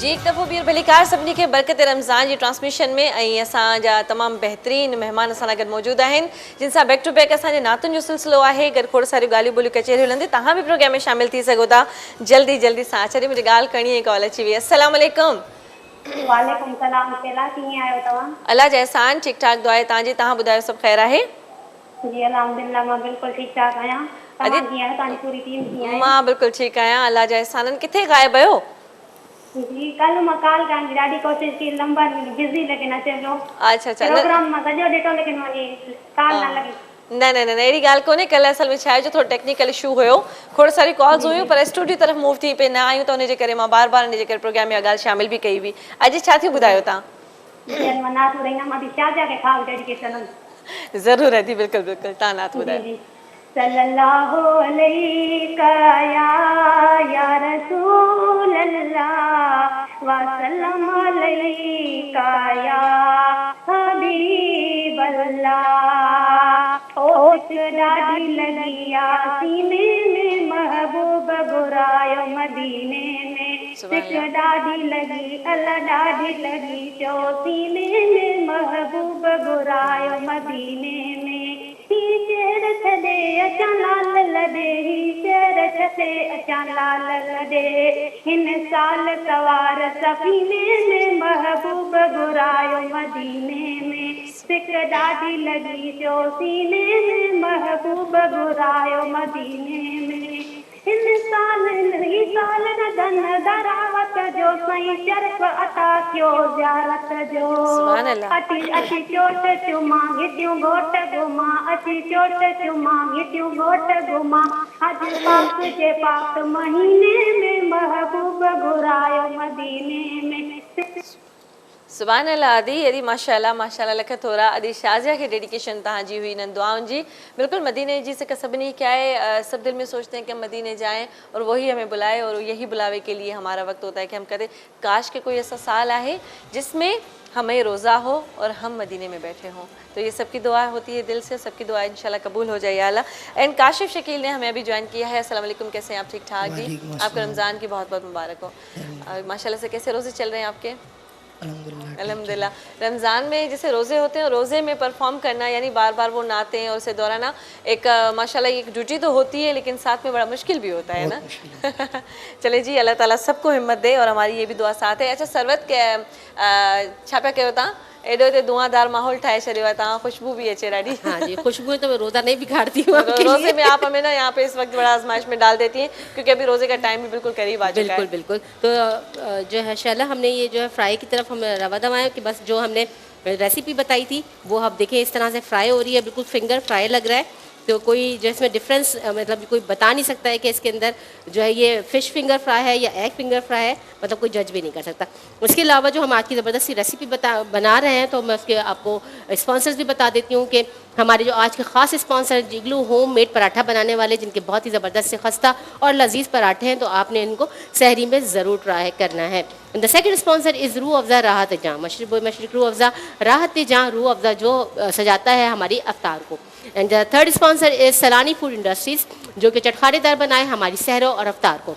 जी एक दफ़ो ॿीहर भलीकार सभिनी खे बरकत रमज़ान जी ट्रांसमिशन में ऐं असांजा तमामु बहितरीन महिमान असां सां गॾु मौजूदु आहिनि जिन सां बैक टू बैक असांजे नातुनि जो सिलसिलो आहे गॾु खोड़ सारियूं ॻाल्हियूं ॿोलियूं कचेरियूं हलंदी तव्हां बि प्रोग्राम में शामिलु थी सघो था जल्दी जल्दी सां अचो मुंहिंजी ॻाल्हि करणी कॉल अची वई अस्सलाम वालेकुम। वालेकुम सलाम केला कीअं आहियो तव्हां? अल्लाह जा एहसान ठीकु ठाक दुआ आहे तव्हांजी तव्हां ॿुधायो सभु ख़ैर आहे? जी अल्हम्दुलिल्लाह मां बिल्कुलु ठीकु ठाक आहियां तव्हां कीअं आहियो तव्हांजी पूरी टीम कीअं आहे? मां बिल्कुलु ठीकु आहियां अल्लाह जा एहसाननि किथे ग़ाइबु आहियो? जी कल मां कॉल करण जी ॾाढी कोशिशि कई नंबर बिज़ी लेकिन अचे पियो अच्छा अच्छा प्रोग्राम मां सॼो ॾिठो लेकिन मुंहिंजी कॉल न लॻी। न न न अहिड़ी ॻाल्हि कोन्हे कल्ह असल में छा आहे जो थोरो टेक्निकल इशू हुयो खोड़ सारी कॉल्स हुयूं पर स्टूडियो तरफ़ मूव थी पे न आयूं त उनजे करे मां बार बार इनजे करे प्रोग्राम में ॻाल्हि शामिल बि कई हुई अॼु छा थी ॿुधायो तव्हां? मां नात ॿुधाईंदमि मां शाहजा खे ख़ासि डेडिकेशन ज़रूरु अदी बिल्कुलु बिल्कुलु तव्हां नात ॿुधायो। सल्लल्लाहु अलैका या रसूल अल्लाह व सल्लम अलैका या हबीब अल्लाह ओट ॾाढी लगी सीने में महबूब घुरायो मदीने में सिक ॾाढी लगी अल्लाह ॾाढी लगी चो सीने में महबूब घुरायो मदीने में शेर छॾे अचां लाल लॾे शेर छॾे अचां लाल लॾे हिन साल सवार सफ़ीने में महबूब घुरायो मदीने में सिक ॾाढी लॻी जो सीने में महबूब घुरायो मदीने में हिन साल न धन दरावत जो सही शर्फ अता कयो ज़ियारत जो अची अची चोट चुमा गिटियूं घोट घुमा अची चोट चुमा गिटियूं घोट घुमा अॼु पाक जे पाक महीने में महबूब घुरायो मदीने में। सुभान अल्लाह आदि अदी माशाल्लाह माशाल्लाह लख थोरा अदी शाज़िया के डेडिकेशन तहांजी हुई इन दुआओं जी बिल्कुल मदीने जी से सभी क्या है सब दिल में सोचते हैं कि हम मदीने जाएं और वही हमें बुलाए और यही बुलावे के लिए हमारा वक्त होता है कि हम करें काश के कोई ऐसा साल आए जिसमें हमें रोज़ा हो और हम मदीने में बैठे हों तो ये सबकी दुआ होती है दिल से सबकी दुआ इंशाल्लाह कबूल हो जाए अल्लाह। एंड काशिफ शकील ने हमें अभी ज्वाइन किया है अस्सलाम वालेकुम कैसे हैं आप? ठीक ठाक जी आपको रमज़ान की बहुत बहुत मुबारक हो माशाल्लाह से कैसे रोज़े चल रहे हैं आपके? अल्हम्दुलिल्लाह। रमज़ान में जैसे रोज़े होते हैं रोज़े में परफॉर्म करना यानी बार बार वो नाते हैं और उसे दोहराना एक माशाल्लाह एक ड्यूटी तो होती है लेकिन साथ में बड़ा मुश्किल भी होता है ना चले जी अल्लाह ताला सबको हिम्मत दे और हमारी ये भी दुआ साथ है। अच्छा सरवत के छा पिया कयो तव्हां एडो ते धुआंधार माहौल ठाए छड़ियो है तव्हां खुशबू भी अचे ॾाढी? हाँ जी खुशबू तो मैं रोज़ा नहीं बिगाड़ती हूँ रोज़े में आप हमें ना यहाँ पे इस वक्त बड़ा आजमाइश में डाल देती हैं क्योंकि अभी रोज़े का टाइम भी बिल्कुल करीब आ चुका है। बिल्कुल बिल्कुल तो जो है शैला हमने ये जो है फ्राई की तरफ हम रवाना आए कि बस जो हमने रेसिपी बताई थी वो आप देखें इस तरह से फ्राई हो रही है बिल्कुल फिंगर फ्राई लग रहा है तो कोई जो इसमें डिफरेंस मतलब कोई बता नहीं सकता है कि इसके अंदर जो है ये फ़िश फिंगर फ्राई है या एग फिंगर फ्राई है, मतलब कोई जज भी नहीं कर सकता। उसके अलावा जो हम आज की ज़बरदस्ती रेसिपी बना रहे हैं, तो मैं उसके आपको स्पॉन्सर्स भी बता देती हूँ कि हमारे जो आज के ख़ास स्पॉन्सर जिगलू होममेड पराठा बनाने वाले, जिनके बहुत ही ज़बरदस्त से खस्ता और लजीज पराठे हैं, तो आपने इनको सहरी में ज़रूर ट्राई करना है। The second sponsor is Rooh Afza राहत जहाँ, मशरक़ रूह अफ़ज़ा राहत जहाँ, रूह अफ़ज़ा जो सजाता है हमारी अफ्तार को। And the third sponsor is Salani food industries, जो कि चटखारेदार बनाए हमारी सहरों और अफ्तार को।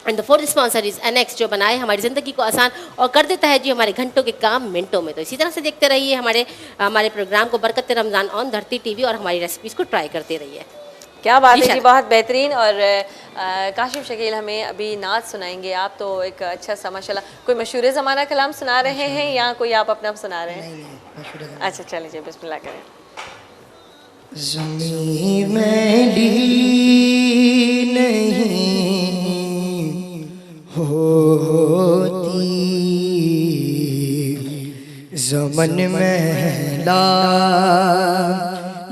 And the fourth sponsor is Annex, जो बनाए हमारी ज़िंदगी को आसान और कर देता है जी हमारे घंटों के काम मिनटों में। तो इसी तरह से देखते रहिए हमारे प्रोग्राम को बरकत रमज़ान ऑन धरती टीवी, और हमारी रेसिपीज़ को ट्राई करते रहिए। क्या बात है जी, बहुत बेहतरीन। और काशिफ शकील हमें अभी नात सुनाएंगे आप, तो एक अच्छा सा माशाल्लाह कोई मशहूर ज़माना कलाम सुना रहे हैं या कोई आप अपना सुना रहे हैं? अच्छा चलिए जी, बिस्मिल्लाह करें। ज़मीं मैली नहीं होती, ज़मन मैला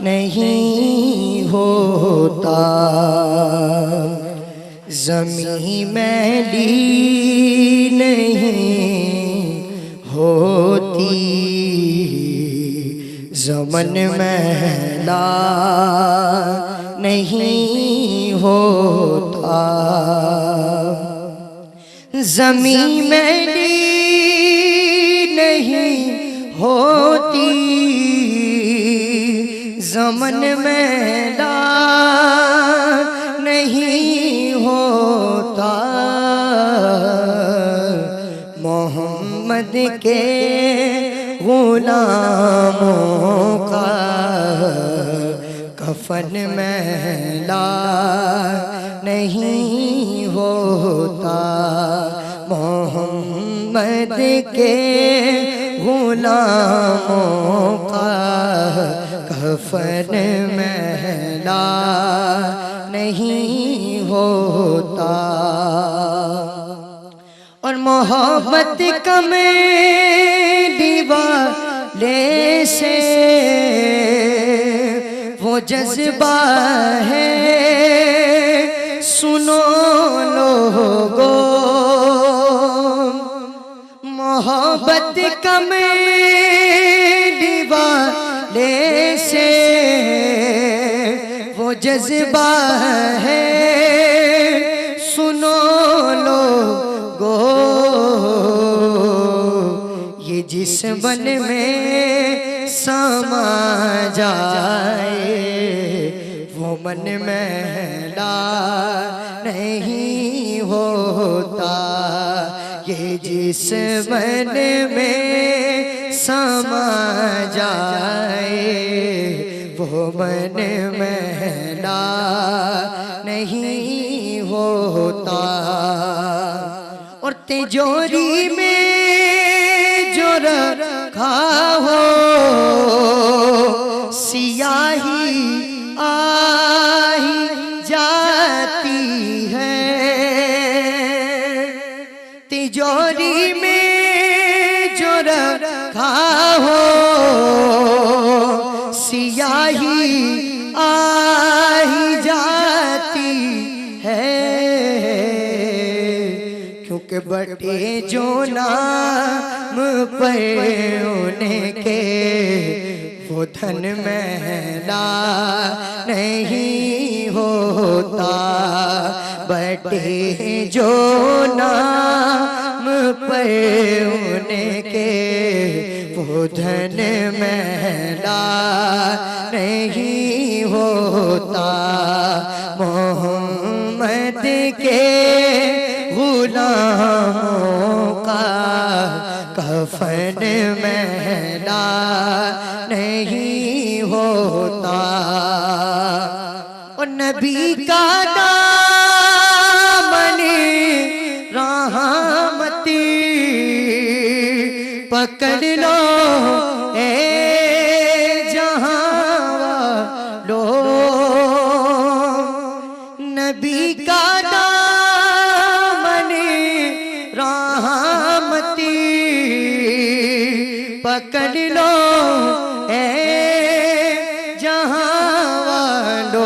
नहीं होता, ज़मीं मैली नहीं होती, ज़मन मैला नहीं होता, ज़मीं मैली नहीं होती, ज़मन मैला नहीं होता, मोहम्मद के गुलामों का कफन मैला नहीं होता, मोहम्मद के गुलामों का कफन मैला नहीं होता, और मोहब्बत का दीवाले से वो जज्बा है, सुनो लोगो, मोहब्बत का दीवाले से वो जज्बा है, सुनो लोगो, ये जिस मन में समा जाए वो मन मैला नहीं होता, ये जिस मन में समा जाए वो मन मैला नहीं होता, और तिजोरी में जो रखा हो सियाही आ ही जाती है, तिजोरी में जो रखा हो सियाही आ ही जाती है, क्योंकि बटे जो नाम पर उनके वो धन मैला नहीं होता, बटे जो नाम पर उनके वो धन मैला नहीं होता, मोहम्मद के गुलामों का कफन मैला नहीं होता, और नबी का दामन रहमती पकड़ लो ए जहां वालो, नबी का दामन रहमती पकड़ लो ए जहां वालो,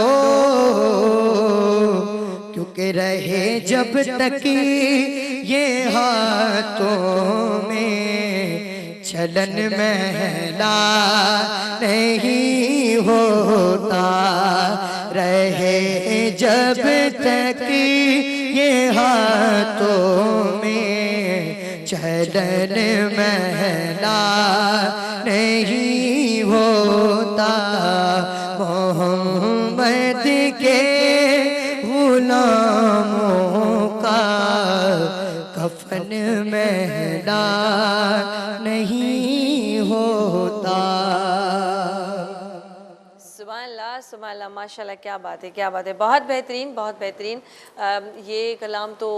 जब तक ये हाथों में चलन महला नहीं होता, रहे जब तक ये हाथों में चलन महला नहीं होता, मोहम्मद के गुलामों का कफन महला नहीं होता। सुभान अल्लाह, माशाल्लाह, क्या बात है, क्या बात है, बहुत बेहतरीन, बहुत बेहतरीन। ये कलाम तो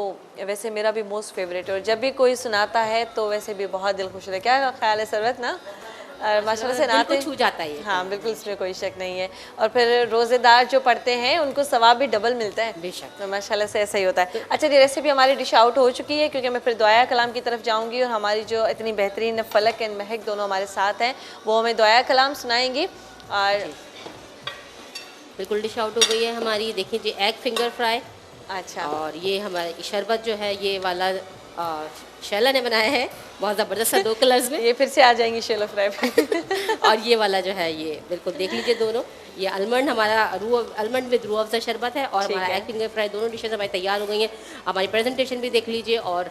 वैसे मेरा भी मोस्ट फेवरेट है और जब भी कोई सुनाता है तो वैसे भी बहुत दिल खुश होता है। क्या ख्याल है सरवत ना? माशाल्लाह से नाते छू जाता है ये। हाँ बिल्कुल, इसमें कोई शक नहीं है। और फिर रोज़ेदार जो पढ़ते हैं उनको सवाब भी डबल मिलता है। बेशक। तो माशाल्लाह से ऐसा ही होता है। अच्छा, ये रेसिपी हमारी डिश आउट हो चुकी है क्योंकि मैं फिर दुआया कलाम की तरफ जाऊंगी और हमारी जो इतनी बेहतरीन फलक एंड महक दोनों हमारे साथ हैं वो हमें दुआया कलाम सुनाएंगी। और बिल्कुल डिश आउट हो गई है हमारी। देखिए जी, एग फिंगर फ्राई। अच्छा, और ये हमारा शरबत जो है ये वाला शैला ने बनाया है, बहुत ज़बरदस्त है, 2 कलर्स में। ये फिर से आ जाएंगी शेलो फ्राई पे। और ये वाला जो है ये बिल्कुल देख लीजिए दोनों, ये आलमंड हमारा आलमंड विद रूह अफ़ज़ा शरबत है और हमारा एग फिंगर फ्राई, दोनों डिशेज हमारी तैयार हो गई हैं। हमारी प्रेजेंटेशन भी देख लीजिए और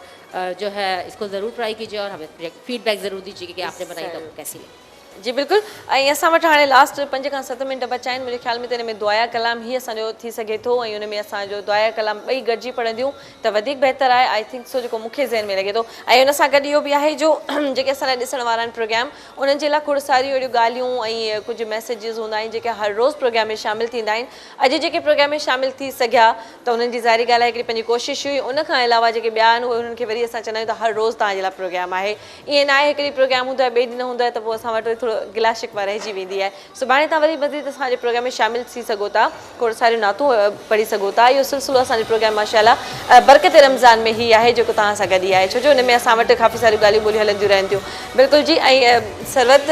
जो है इसको ज़रूर ट्राई कीजिए और हमें फीडबैक ज़रूर दीजिए कि आपने बनाई तो कैसी लगी। जी बिल्कुल। ऐं असां वटि हाणे लास्ट 5 खां 7 मिंट बचा आहिनि। मुंहिंजे ख़्याल में त हिन में दुआया कलाम ही असांजो थी सघे थो ऐं हुन में असांजो दुआया कलाम ॿई गॾिजी पढ़ंदियूं त वधीक बहितर आहे। आई थिंक सो, जेको मूंखे ज़हन में लॻे थो। ऐं हुन सां गॾु इहो बि आहे जो जेके असांजा ॾिसण वारा आहिनि प्रोग्राम, उन्हनि जे लाइ खोड़ सारियूं अहिड़ियूं ॻाल्हियूं ऐं कुझु मैसेजिस हूंदा आहिनि जेके हर रोज़ प्रोग्राम में शामिलु थींदा आहिनि। अॼु जेके प्रोग्राम में शामिलु थी सघिया त उन्हनि जी ज़ाहिरी ॻाल्हि आहे हिकिड़ी पंहिंजी कोशिशि हुई। उन खां अलावा जेके ॿिया आहिनि उहे उन्हनि खे वरी असां चवंदा आहियूं त हर रोज़ तव्हांजे लाइ प्रोग्राम आहे। ईअं न आहे हिकिड़ी प्रोग्राम हूंदो आहे ॿिए ॾींहुं न हूंदो आहे त पोइ असां वटि थोरो गिला शिकवा रहिजी वेंदी आहे। सुभाणे तव्हां वरी मज़ीद असांजे प्रोग्राम में शामिलु थी सघो था, खोड़ सारियूं नातूं पढ़ी सघो था। इहो सिलसिलो असांजो प्रोग्राम माशाल्लाह बरकत रमज़ान में ही आहे जेको तव्हां सां गॾु ई आहे, छो जो हिन में असां वटि काफ़ी सारियूं ॻाल्हियूं ॿोलियूं हलंदियूं रहनि थियूं। बिल्कुल जी। ऐं सरवत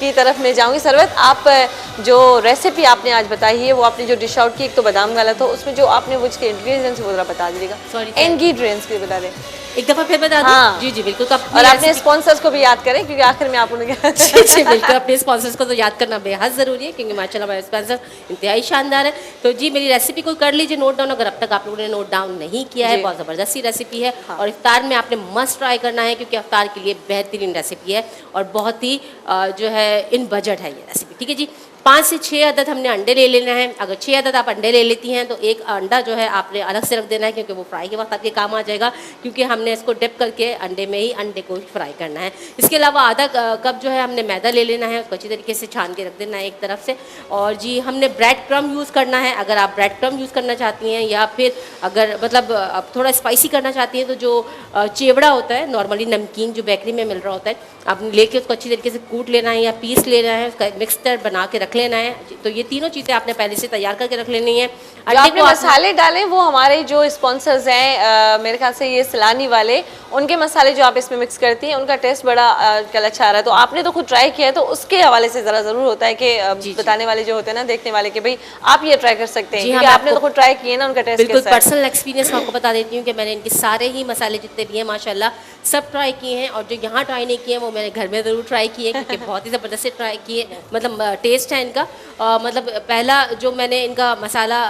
की तरफ में जाऊँगी। सरवत, आप जो रेसिपी आपने आज बताई है वो आपने जो डिश आउट की, एक तो बादाम वाला था, उसमें जो आपने वो इसके इंग्रेडिएंट्स वो जरा बता दीजिएगा। सॉरी, इंग्रेडिएंट्स के बता दें एक दफ़ा फिर बता दूं? हाँ। जी जी बिल्कुल। तो और अपने स्पॉन्सर्स को भी याद करें क्योंकि आखिर में आप उन्हें जी जी बिल्कुल, अपने स्पॉन्सर्स को तो याद करना बेहद ज़रूरी है क्योंकि माशाल्लाह हमारे स्पॉन्सर इंतहाई शानदार है। तो जी मेरी रेसिपी को कर लीजिए नोट डाउन, अगर अब तक आप लोगों ने नोट डाउन नहीं किया है। बहुत ज़बरदस्त सी रेसिपी है और इफ्तार में आपने मस्ट ट्राई करना है क्योंकि इफ्तार के लिए बेहतरीन रेसिपी है और बहुत ही जो है इन बजट है ये रेसिपी। ठीक है जी। 5 से 6 अदद हमने अंडे ले लेना है। अगर 6 अदद आप अंडे ले लेती हैं तो एक अंडा जो है आपने अलग से रख देना है क्योंकि वो फ्राई के वक्त आपके काम आ जाएगा, क्योंकि हमने इसको डिप करके अंडे में ही अंडे को फ्राई करना है। इसके अलावा आधा कप जो है हमने मैदा ले लेना है, उसको अच्छी तरीके से छान के रख देना है एक तरफ से। और जी हमने ब्रेड क्रम यूज़ करना है। अगर आप ब्रेड क्रम यूज़ करना चाहती हैं या फिर अगर मतलब आप थोड़ा स्पाइसी करना चाहती हैं तो जो चेवड़ा होता है, नॉर्मली नमकीन जो बेकरी में मिल रहा होता है, आपने लेके उसको अच्छी तरीके से कूट लेना है या पीस लेना है, उसका मिक्सचर बना के रख लेना है। तो ये तीनों चीज़ें आपने पहले से तैयार करके रख लेनी है। जो आपने मसाले डालें वो हमारे जो स्पॉन्सर्स हैं मेरे ख्याल से ये सलानी वाले, उनके मसाले जो आप इसमें मिक्स करती हैं उनका टेस्ट बड़ा कल अच्छा आ रहा है। तो आपने तो खुद ट्राई किया है तो उसके हवाले से ज़रा ज़रूर होता है कि बताने वाले जो होते हैं ना, देखने वाले कि भाई आप ये ट्राई कर सकते हैं क्योंकि आपने तो खुद ट्राई किए ना, उनका टेस्ट बिल्कुल पर्सनल एक्सपीरियंस मैं आपको बता देती हूँ कि मैंने इनके सारे ही मसाले जितने भी हैं माशाल्लाह सब ट्राई किए हैं और जो यहाँ ट्राई नहीं किए हैं वो मैंने घर में ज़रूर ट्राई किए क्योंकि बहुत ही ज़बरदस्त से ट्राई किए, मतलब टेस्ट है इनका। मतलब पहला जो मैंने इनका मसाला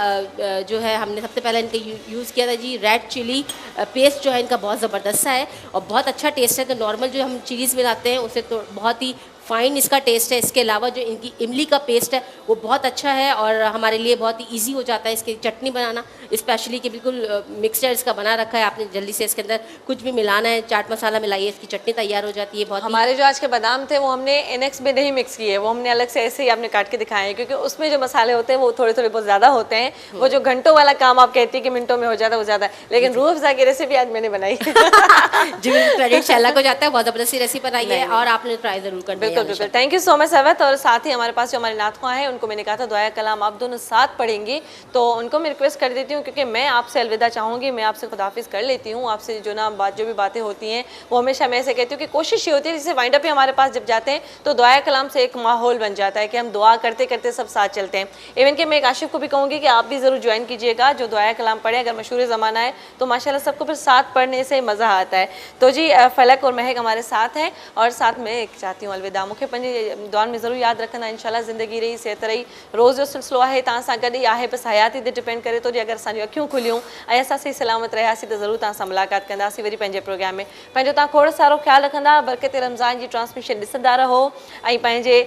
जो है हमने सबसे पहले इनका यूज़ किया था जी रेड चिली पेस्ट, जो है इनका बहुत ज़बरदस्त सा है और बहुत अच्छा टेस्ट है। तो नॉर्मल जो हम चिलीज़ मिलाते हैं उससे तो बहुत ही फ़ाइन इसका टेस्ट है। इसके अलावा जो इनकी इमली का पेस्ट है वो बहुत अच्छा है और हमारे लिए बहुत ही ईजी हो जाता है इसकी चटनी बनाना, स्पेशली कि बिल्कुल मिक्सचर इसका बना रखा है, आपने जल्दी से इसके अंदर कुछ भी मिलाना है, चाट मसाला मिलाइए, इसकी चटनी तैयार हो जाती है। बहुत हमारे जो आज के बादाम थे वो हमने इनेक्स में नहीं मिक्स किए, वो हमने अलग से ऐसे ही आपने काट के दिखाए हैं क्योंकि उसमें जो मसाले होते हैं वो थोड़े थोड़े बहुत ज़्यादा होते हैं। वो जो घंटों वाला काम आप कहती है कि मिनटों में हो जाता है वो ज़्यादा है, लेकिन रूह अफ़ज़ा की रेसिपी आज मैंने बनाई। जी क्रेडिट शैला को जाता है, बहुत ज़बरदस्त रेसिपी बनाई है और आपने ट्राई ज़रूर करना है। बिल्कुल बिल्कुल, थैंक यू सो मच सवत। और साथ ही हमारे पास जो हमारे नातख़्वां हैं उनको मैंने कहा था दुआ कलाम आप दोनों साथ पढ़ेंगे, तो उनको मैं रिक्वेस्ट कर देती हूँ क्योंकि मैं आपसे अलविदा चाहूँगी, मैं आपसे खुदाफिज कर लेती हूँ। आपसे जो ना जो भी बातें होती हैं वो हमेशा मैं ऐसे कहती हूँ कि कोशिश ये होती है जैसे वाइंड अप पे हमारे पास जब जाते हैं तो दुआ कलाम से एक माहौल बन जाता है कि हम दुआ करते करते सब साथ चलते हैं। इवन कि मैं एक आशिफ को भी कहूँगी कि आप भी ज़रूर ज्वाइन कीजिएगा, जो दुआ कलाम पढ़े, अगर मशहूर ज़माना है तो माशाल्लाह सबको फिर साथ पढ़ने से मज़ा आता है। तो जी फलक और महक हमारे साथ हैं और साथ में एक चाहती हूँ अलविदा, मूंखे पंहिंजे दुआनि में ज़रूर यादि रखंदा, इंशाल्लाह ज़िंदगी रही, सेहत रही, रोज़ जो सिलसिलो आहे तव्हां सां गॾु ई आहे, बसि हयाती ते डिपेंड करे थो। अगरि असांजूं अखियूं खुलियूं ऐं असां सही सलामत रहियासीं त ज़रूर तव्हां सां मुलाक़ात कंदासीं वरी पंहिंजे प्रोग्राम में। पंहिंजो तव्हां खोड़ सारो ख़्यालु रखंदा, बरकत रमज़ान जी ट्रांसमिशन ॾिसंदा रहो ऐं पंहिंजे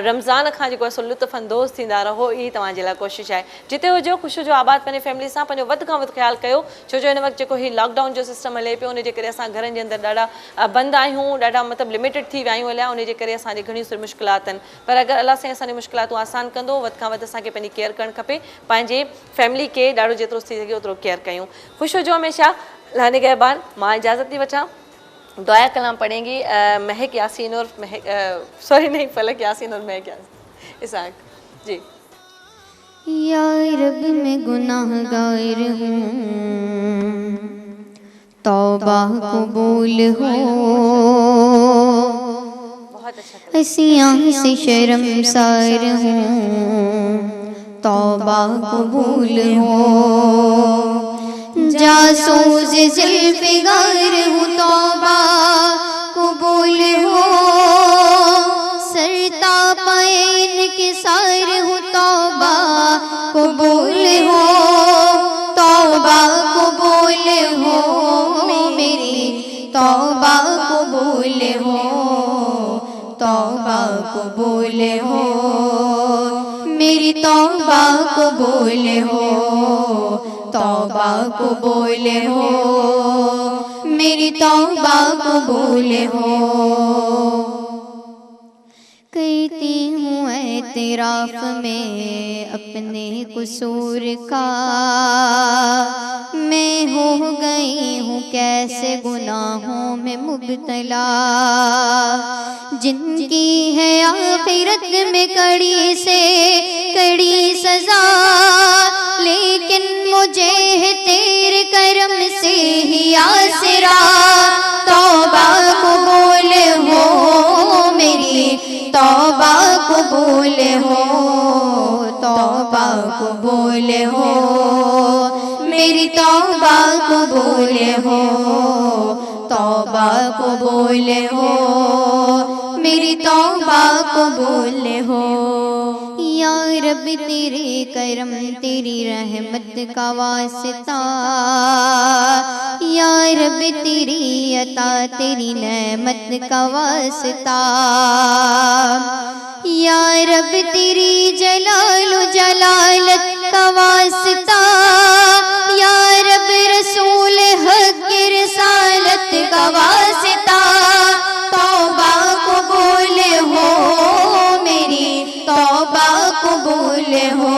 रमज़ान खां जेको आहे लुत्फ़ अंदोज़ थींदा रहो, ई तव्हांजे लाइ कोशिशि आहे। जिते हुजो ख़ुशि हुजो, आबाद पंहिंजे फैमिली सां, पंहिंजो वधि खां वधि ख़्यालु कयो, छो जो हिन वक़्तु जेको ही लॉकडाउन जो सिस्टम हले पियो उनजे करे असां घरनि जे अंदरि ॾाढा बंदि आहियूं, ॾाढा मतिलबु लिमिटेड थी विया आहियूं हलिया, उनजे करे असांजे घणियूं सारियूं मुश्किलात आहिनि। पर अगरि अलाह साईं असांजी मुश्किलातूं आसान कंदो, वधि खां वधि असांखे पंहिंजी केयर करणु खपे, पंहिंजे फैमिली खे ॾाढो जेतिरो थी सघे ओतिरो केयर कयूं। ख़ुशि हुजो हमेशा। लाने के बाद मां इजाज़त थी वठां, दुआ कलाम पढ़ेंगी महक यासीन और सॉरी नहीं फलक यासीन और महक यासीन इसाक जी। या रब मैं गुनाहगार हूँ, तौबा कबूल हो, बहुत अच्छा हसियाँ से शर्मसार हूँ, तौबा कबूल हो, जासूस ज़ुल्फ़िकार हूँ, तौबा कबूल हो, सरता पैन के सार हूँ, तौबा कबूल हो, तौबा कबूल हो, मेरी तौबा कबूल हो, तौबा कबूल हो, मेरी तौबा कबूल हो, तौबा कबूल हो, मेरी तौबा कबूल हो। कहती हूँ एतराफ़ में अपने कसूर का, मैं हो गई हूँ कैसे गुनाहों में मुब्तला, जिनकी है आखिरत में कड़ी से कड़ी सज़ा, लेकिन मुझे है तेरे करम से ही आसरा, तौबा कबूल हो, मेरी तौबा कबूल हो, तौबा कबूल हो, मेरी तौबा कबूल हो, तौबा कबूल हो, मेरी तौबा कबूल हो। या रब तेरे करम तेरी रहमत का वास्ता, या रब तेरी अता तेरी नेमत का वास्ता, या रब तेरी जलाल जलालत का वास्ता, या रब रसूल हक रिसालत का वास्ता, तौबा कबूल हो, मेरी तौबा कबूल हो,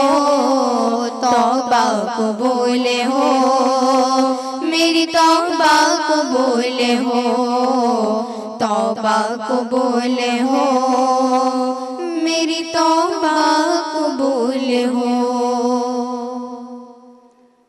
तौबा कबूल हो, मेरी तौबा कबूल हो, तौबा कबूल हो,